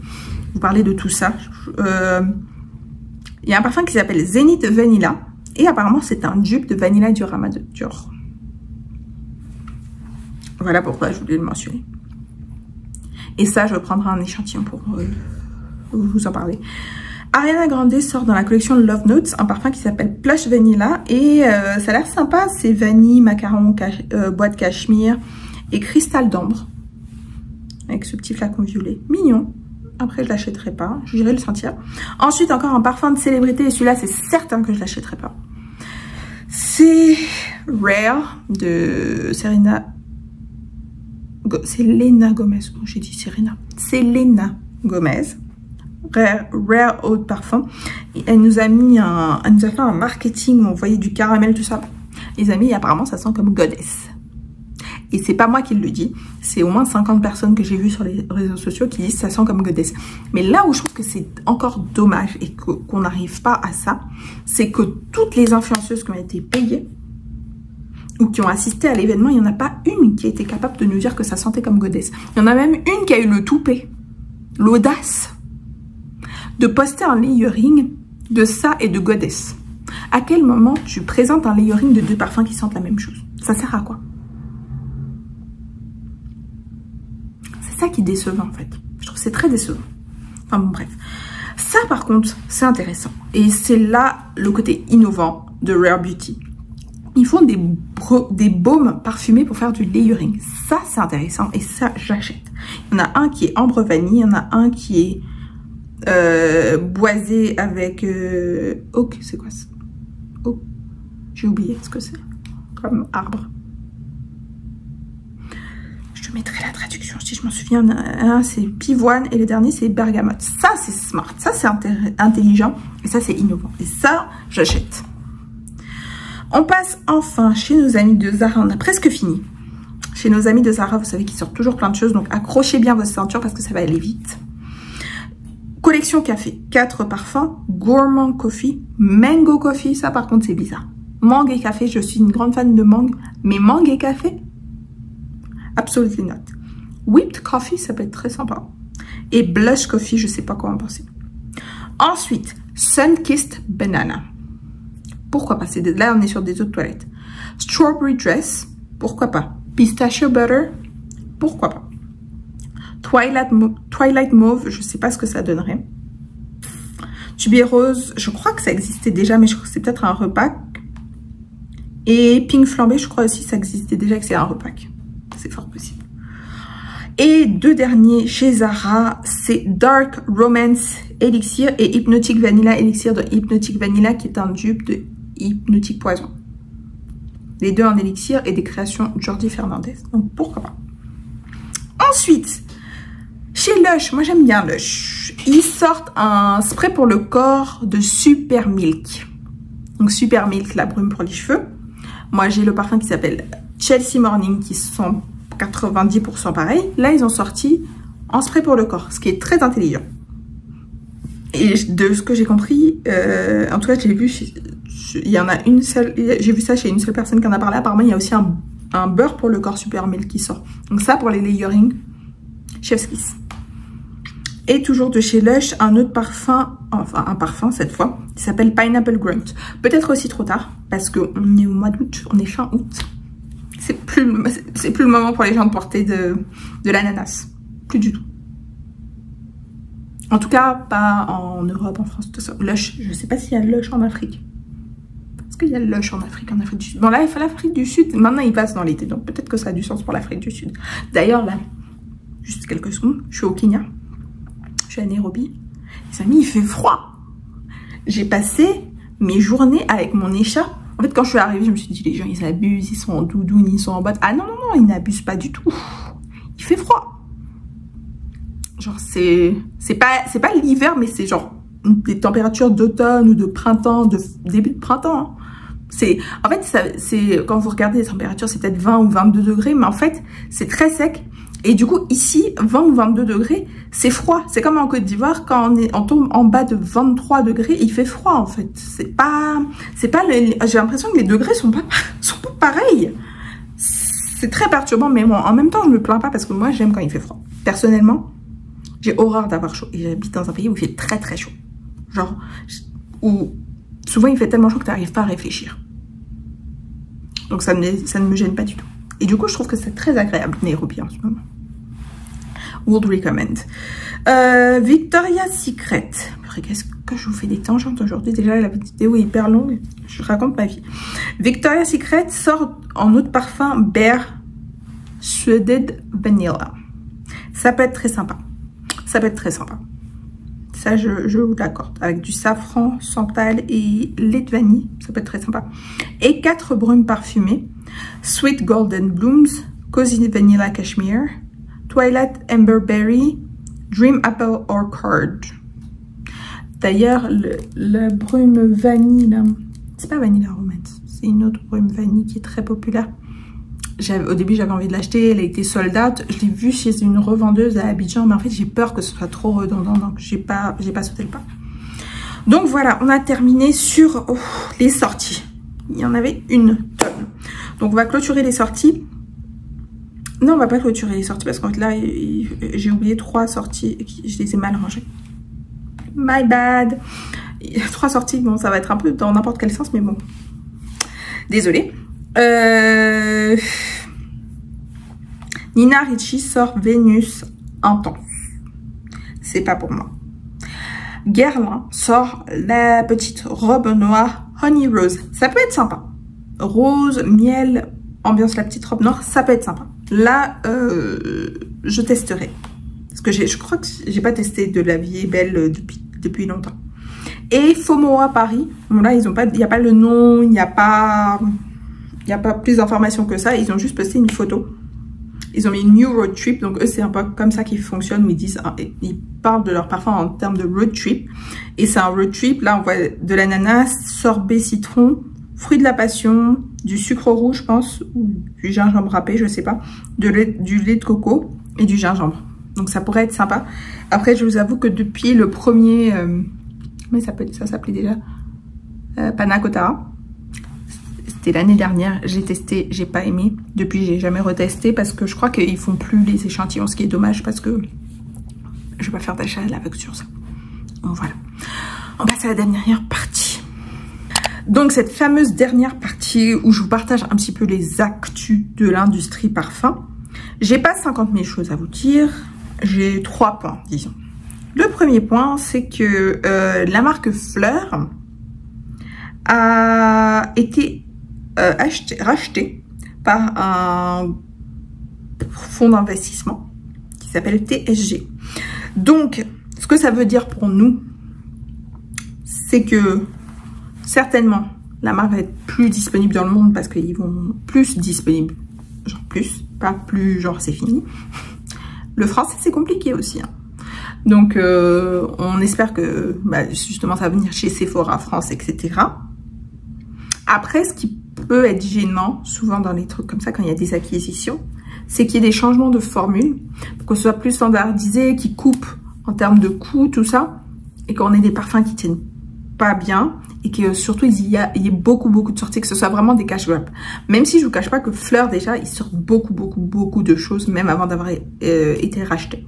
vous parler de tout ça. Il y a un parfum qui s'appelle Zenith Vanilla, et apparemment, c'est un dupe de Vanilla Diorama de Dior. Voilà pourquoi je voulais le mentionner. Et ça, je prendrai un échantillon pour vous en parler. Ariana Grande sort dans la collection Love Notes un parfum qui s'appelle Plush Vanilla et ça a l'air sympa, c'est vanille, macaron, bois de cachemire et cristal d'ambre avec ce petit flacon violet, mignon. Après je l'achèterai pas, j'irai le sentir. Ensuite encore un parfum de célébrité et celui-là c'est certain que je l'achèterai pas. C'est Rare de Selena Gomez, oh, j'ai dit Selena Gomez. Rare Eau de Parfum. Et elle nous a fait un marketing où on voyait du caramel, tout ça. Les amis, apparemment, ça sent comme Goddess. Et c'est pas moi qui le dis, c'est au moins 50 personnes que j'ai vues sur les réseaux sociaux qui disent ça sent comme Goddess. Mais là où je trouve que c'est encore dommage et qu'on n'arrive pas à ça, c'est que toutes les influenceuses qui ont été payées ou qui ont assisté à l'événement, il n'y en a pas une qui a été capable de nous dire que ça sentait comme Goddess. Il y en a même une qui a eu le toupet, l'audace de poster un layering de ça et de Goddess. À quel moment tu présentes un layering de deux parfums qui sentent la même chose? Ça sert à quoi? C'est ça qui est décevant en fait. Je trouve que c'est très décevant. Enfin bon bref. Ça par contre, c'est intéressant. Et c'est là le côté innovant de Rare Beauty. Ils font des baumes parfumés pour faire du layering. Ça c'est intéressant et ça j'achète. Il y en a un qui est ambre vanille, il y en a un qui est boisé avec oak, c'est quoi ça? Oh, j'ai oublié ce que c'est comme arbre. Je te mettrai la traduction si je m'en souviens. Un c'est pivoine et le dernier c'est bergamote. Ça c'est smart, ça c'est intelligent et ça c'est innovant et ça j'achète. On passe enfin chez nos amis de Zara, on a presque fini. Chez nos amis de Zara, vous savez qu'ils sortent toujours plein de choses, donc accrochez bien vos ceintures parce que ça va aller vite. Collection café, 4 parfums, Gourmand Coffee, Mango Coffee, ça par contre c'est bizarre. Mangue et café, je suis une grande fan de mangue, mais mangue et café? Absolutely not. Whipped Coffee, ça peut être très sympa. Et Blush Coffee, je sais pas quoi en penser. Ensuite, Sun-Kissed Banana. Pourquoi pas? Là on est sur des eaux de toilette. Strawberry Dress, pourquoi pas? Pistachio Butter, pourquoi pas? Twilight Mauve, je sais pas ce que ça donnerait. Tubérose, je crois que ça existait déjà, mais je crois que c'est peut-être un repack. Et Pink Flambé, je crois aussi que ça existait déjà, que c'est un repack. C'est fort possible. Et deux derniers chez Zara, c'est Dark Romance Elixir et Hypnotic Vanilla Elixir de Hypnotic Vanilla, qui est un dupe de Hypnotic Poison. Les deux en élixir et des créations Jordi Fernandez. Donc pourquoi pas. Ensuite, chez Lush, moi j'aime bien Lush. Ils sortent un spray pour le corps de Super Milk. Donc Super Milk, la brume pour les cheveux. Moi j'ai le parfum qui s'appelle Chelsea Morning qui sont 90% pareil. Là ils ont sorti en spray pour le corps, ce qui est très intelligent. Et de ce que j'ai compris, en tout cas j'ai vu il y en a une seule, j'ai vu ça chez une seule personne qui en a parlé. Apparemment, il y a aussi un beurre pour le corps Super Milk qui sort. Donc ça, pour les layering, Chef's Kiss. Et toujours de chez Lush, un autre parfum, enfin un parfum cette fois, qui s'appelle Pineapple Grunt. Peut-être aussi trop tard, parce qu'on est au mois d'août, on est fin août. C'est plus le moment pour les gens de porter de l'ananas. Plus du tout. En tout cas, pas en Europe, en France, tout ça. Lush, je sais pas s'il y a Lush en Afrique. Est-ce qu'il y a Lush en Afrique du Sud? Bon là, il faut l'Afrique du Sud. Maintenant, il passe dans l'été, donc peut-être que ça a du sens pour l'Afrique du Sud. D'ailleurs, là, juste quelques secondes, je suis au Kenya. Je suis à Nairobi. Les amis, il fait froid. J'ai passé mes journées avec mon écharpe. En fait, quand je suis arrivée, je me suis dit, les gens, ils abusent, ils sont en doudoune, ils sont en botte. Ah non, non, non, ils n'abusent pas du tout. Il fait froid. Genre, c'est pas l'hiver, mais c'est genre des températures d'automne ou de printemps, de début de printemps. Hein. En fait, quand vous regardez les températures, c'est peut-être 20 ou 22 degrés, mais en fait, c'est très sec. Et du coup, ici, 20 ou 22 degrés, c'est froid. C'est comme en Côte d'Ivoire, quand on tombe en bas de 23 degrés, il fait froid, en fait. J'ai l'impression que les degrés sont pas pareils. C'est très perturbant, mais bon, en même temps, je me plains pas parce que moi, j'aime quand il fait froid. Personnellement, j'ai horreur d'avoir chaud. Et j'habite dans un pays où il fait très, très chaud. Genre, où souvent, il fait tellement chaud que tu n'arrives pas à réfléchir. Donc, ça ne me gêne pas du tout. Et du coup, je trouve que c'est très agréable, Nairobi, en ce moment. Would recommend. Victoria's Secret. Qu'est-ce que je vous fais des tangentes aujourd'hui? Déjà, la vidéo est hyper longue. Je raconte ma vie. Victoria's Secret sort en eau de parfum Bear Shredded Vanilla. Ça peut être très sympa. Ça peut être très sympa. Ça, je vous l'accorde. Avec du safran, santal et lait de vanille. Ça peut être très sympa. Et 4 brumes parfumées. Sweet Golden Blooms, Cozy Vanilla Cashmere, Twilight Amberberry, Dream Apple Orchard. D'ailleurs, le brume vanille, là, c'est pas Vanilla Romance, c'est une autre brume vanille qui est très populaire. Au début, j'avais envie de l'acheter, elle a été sold out. Je l'ai vue chez une revendeuse à Abidjan, mais en fait, j'ai peur que ce soit trop redondant, donc j'ai pas sauté le pas. Donc voilà, on a terminé sur les sorties. Il y en avait une tonne. Donc on va clôturer les sorties. Non, on va pas clôturer les sorties parce qu'en fait là, j'ai oublié 3 sorties. Je les ai mal rangées. My bad. 3 sorties, bon, ça va être un peu dans n'importe quel sens, mais bon. Désolée. Nina Ricci sort Vénus Intense. C'est pas pour moi. Guerlain sort la petite robe noire Honey Rose. Ça peut être sympa. Rose, miel, ambiance la petite robe noire, ça peut être sympa. Là, je testerai. Parce que je crois que j'ai pas testé de la vie est belle depuis longtemps. Et FOMO à Paris. Bon là, il n'y a pas le nom, il n'y a pas plus d'informations que ça. Ils ont juste posté une photo. Ils ont mis une New Road Trip. Donc eux, c'est un peu comme ça qu'ils fonctionnent. Où ils parlent de leur parfum en termes de road trip. Et c'est un road trip. Là, on voit de l'ananas, sorbet citron, fruit de la passion, du sucre rouge, je pense, ou du gingembre râpé, je sais pas, du lait de coco et du gingembre. Donc ça pourrait être sympa. Après, je vous avoue que depuis le premier, mais ça s'appelait déjà Panna Cotta. C'était l'année dernière, j'ai testé, j'ai pas aimé. Depuis, j'ai jamais retesté parce que je crois qu'ils font plus les échantillons, ce qui est dommage parce que je vais pas faire d'achat à l'aveugle sur ça. Donc voilà. On passe à la dernière partie. Donc cette fameuse dernière partie où je vous partage un petit peu les actus de l'industrie parfum. J'ai pas 50 000 choses à vous dire. J'ai 3 points, disons. Le premier point, c'est que la marque Fleur a été rachetée par un fonds d'investissement qui s'appelle TSG. Donc, ce que ça veut dire pour nous, c'est que certainement la marque va être plus disponible dans le monde parce qu'ils vont plus disponible, genre plus, pas plus genre c'est fini. Le français c'est compliqué aussi, hein. Donc on espère que justement ça va venir chez Sephora France, etc. Après, ce qui peut être gênant souvent dans les trucs comme ça quand il y a des acquisitions, c'est qu'il y ait des changements de formule pour que ce soit plus standardisé, qui coupe en termes de coût, tout ça, et qu'on ait des parfums qui tiennent pas bien et que surtout il y ait beaucoup de sorties, que ce soit vraiment des cash grabs. Même si je vous cache pas que Fleur déjà, ils sortent beaucoup de choses même avant d'avoir été rachetés.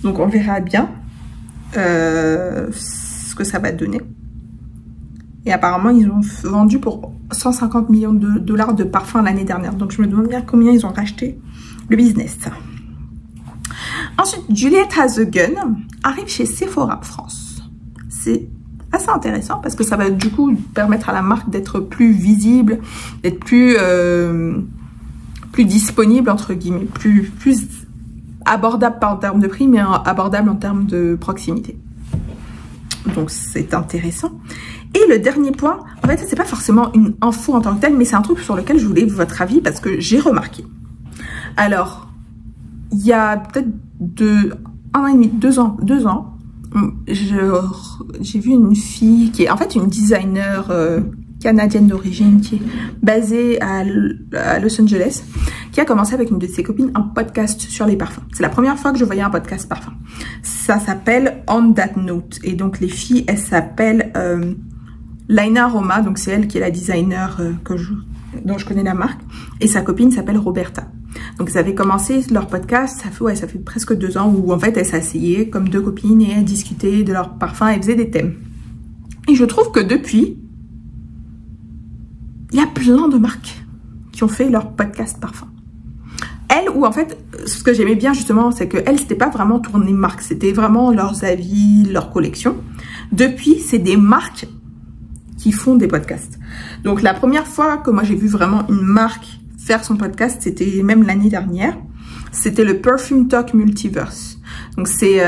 Donc on verra bien ce que ça va donner. Et apparemment ils ont vendu pour 150 millions de dollars de parfums l'année dernière. Donc je me demande bien combien ils ont racheté le business. Ensuite, Juliette Has a Gun arrive chez Sephora France. C'est assez intéressant parce que ça va du coup permettre à la marque d'être plus visible, d'être plus disponible entre guillemets, plus abordable pas en termes de prix mais abordable en termes de proximité. Donc c'est intéressant. Et le dernier point, en fait c'est pas forcément une info en tant que telle, mais c'est un truc sur lequel je voulais votre avis parce que j'ai remarqué. Alors il y a peut-être 2 ans, j'ai vu une fille qui est en fait une designer canadienne d'origine qui est basée à Los Angeles, qui a commencé avec une de ses copines un podcast sur les parfums. C'est la première fois que je voyais un podcast parfum. Ça s'appelle On That Note. Et donc les filles, elles s'appellent Laina Roma, donc c'est elle qui est la designer dont je connais la marque, et sa copine s'appelle Roberta. Donc ils avaient commencé leur podcast, ça fait presque 2 ans, où en fait elles s'asseyaient comme 2 copines et elles discutaient de leurs parfums et faisaient des thèmes. Et je trouve que depuis, il y a plein de marques qui ont fait leur podcast parfum. Elles, ou en fait, ce que j'aimais bien justement, c'est que elles, c'était pas vraiment tourné marque, c'était vraiment leurs avis, leur collection. Depuis, c'est des marques qui font des podcasts. Donc la première fois que moi j'ai vu vraiment une marque faire son podcast, c'était même l'année dernière. C'était le Perfume Talk Multiverse. Donc c'est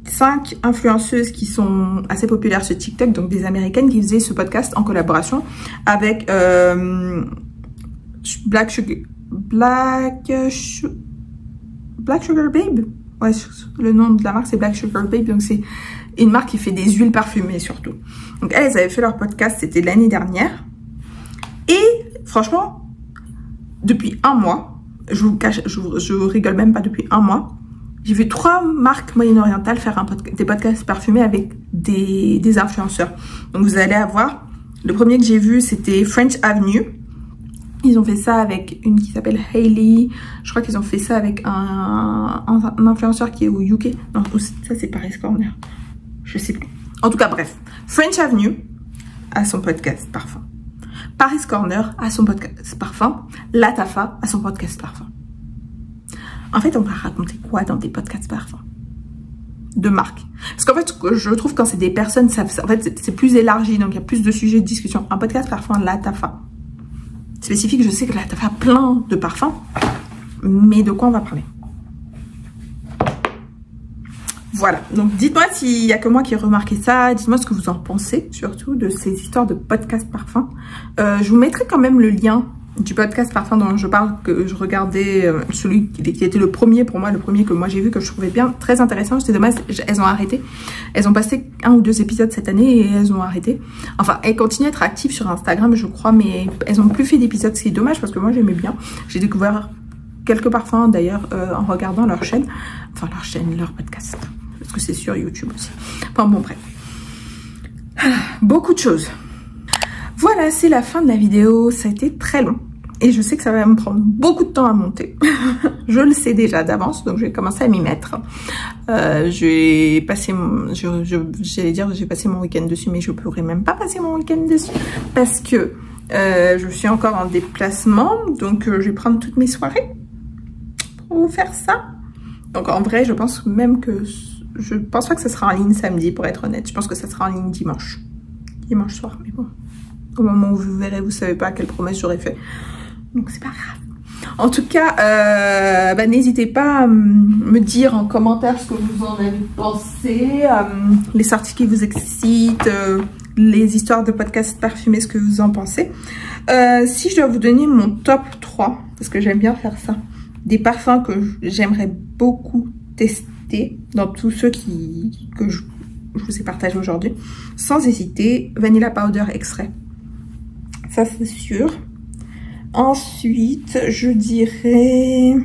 5 influenceuses qui sont assez populaires sur TikTok, donc des américaines qui faisaient ce podcast en collaboration avec Black Sugar Babe. Ouais, le nom de la marque c'est Black Sugar Babe, donc c'est une marque qui fait des huiles parfumées surtout. Donc elles avaient fait leur podcast, c'était l'année dernière. Et franchement, depuis 1 mois, je rigole même pas, depuis 1 mois, j'ai vu 3 marques moyen-orientales faire des podcasts parfumés avec des influenceurs. Donc vous allez avoir, le premier que j'ai vu c'était French Avenue. Ils ont fait ça avec une qui s'appelle Hailey. Je crois qu'ils ont fait ça avec un influenceur qui est au UK. Non, ça c'est Paris Corner. Je sais plus. En tout cas, bref. French Avenue a son podcast parfum. Paris Corner a son podcast parfum. Latafa a son podcast parfum. En fait, on va raconter quoi dans des podcasts parfum de marque? Parce qu'en fait, je trouve quand c'est des personnes, en fait, c'est plus élargi. Donc, il y a plus de sujets de discussion. Un podcast parfum, Latafa. Spécifique, je sais que Latafa a plein de parfums. Mais de quoi on va parler? Voilà, donc dites-moi s'il n'y a que moi qui ai remarqué ça, dites-moi ce que vous en pensez, surtout de ces histoires de podcast parfum. Je vous mettrai quand même le lien du podcast parfum dont je parle, que je regardais, celui qui était le premier pour moi, le premier que moi j'ai vu, que je trouvais bien, très intéressant. C'était dommage, elles ont arrêté. Elles ont passé 1 ou 2 épisodes cette année et elles ont arrêté. Enfin, elles continuent à être actives sur Instagram, je crois, mais elles n'ont plus fait d'épisodes, c'est dommage parce que moi j'aimais bien. J'ai découvert quelques parfums d'ailleurs en regardant leur chaîne, leur podcast. Parce que c'est sur YouTube aussi. Enfin bon, bref. Beaucoup de choses. Voilà, c'est la fin de la vidéo. Ça a été très long. Et je sais que ça va me prendre beaucoup de temps à monter. Je le sais déjà d'avance, donc je vais commencer à m'y mettre. J'ai passé j'ai passé mon week-end dessus, mais je ne pourrais même pas passer mon week-end dessus. Parce que je suis encore en déplacement. Donc je vais prendre toutes mes soirées pour vous faire ça. Donc en vrai, je pense même que... Je pense pas que ça sera en ligne samedi, pour être honnête. Je pense que ça sera en ligne dimanche. Dimanche soir, mais bon. Au moment où vous verrez, vous savez pas quelle promesse j'aurais fait. Donc c'est pas grave. En tout cas, n'hésitez pas à me dire en commentaire ce que vous en avez pensé. Les sorties qui vous excitent, les histoires de podcasts parfumés, ce que vous en pensez. Si je dois vous donner mon top 3, parce que j'aime bien faire ça, des parfums que j'aimerais beaucoup tester dans tous ceux que je vous ai partagé aujourd'hui, sans hésiter, Vanilla Powder Extrait. Ça c'est sûr. Ensuite, je dirais...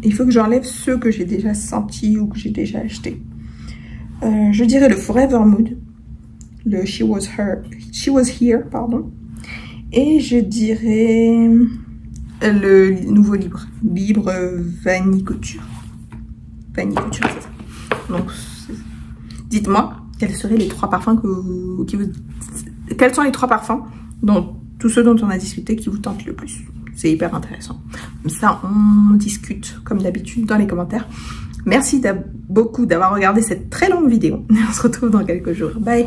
il faut que j'enlève ceux que j'ai déjà sentis ou que j'ai déjà achetés. Je dirais le Forever Mood, le She Was Here, pardon. Et je dirais le nouveau Libre Vanille Couture. Vanille Couture, c'est ça. Donc, dites-moi quels seraient les 3 parfums quels sont les 3 parfums dont tous ceux dont on a discuté qui vous tentent le plus. C'est hyper intéressant. Comme ça, on discute comme d'habitude dans les commentaires. Merci beaucoup d'avoir regardé cette très longue vidéo. On se retrouve dans quelques jours. Bye!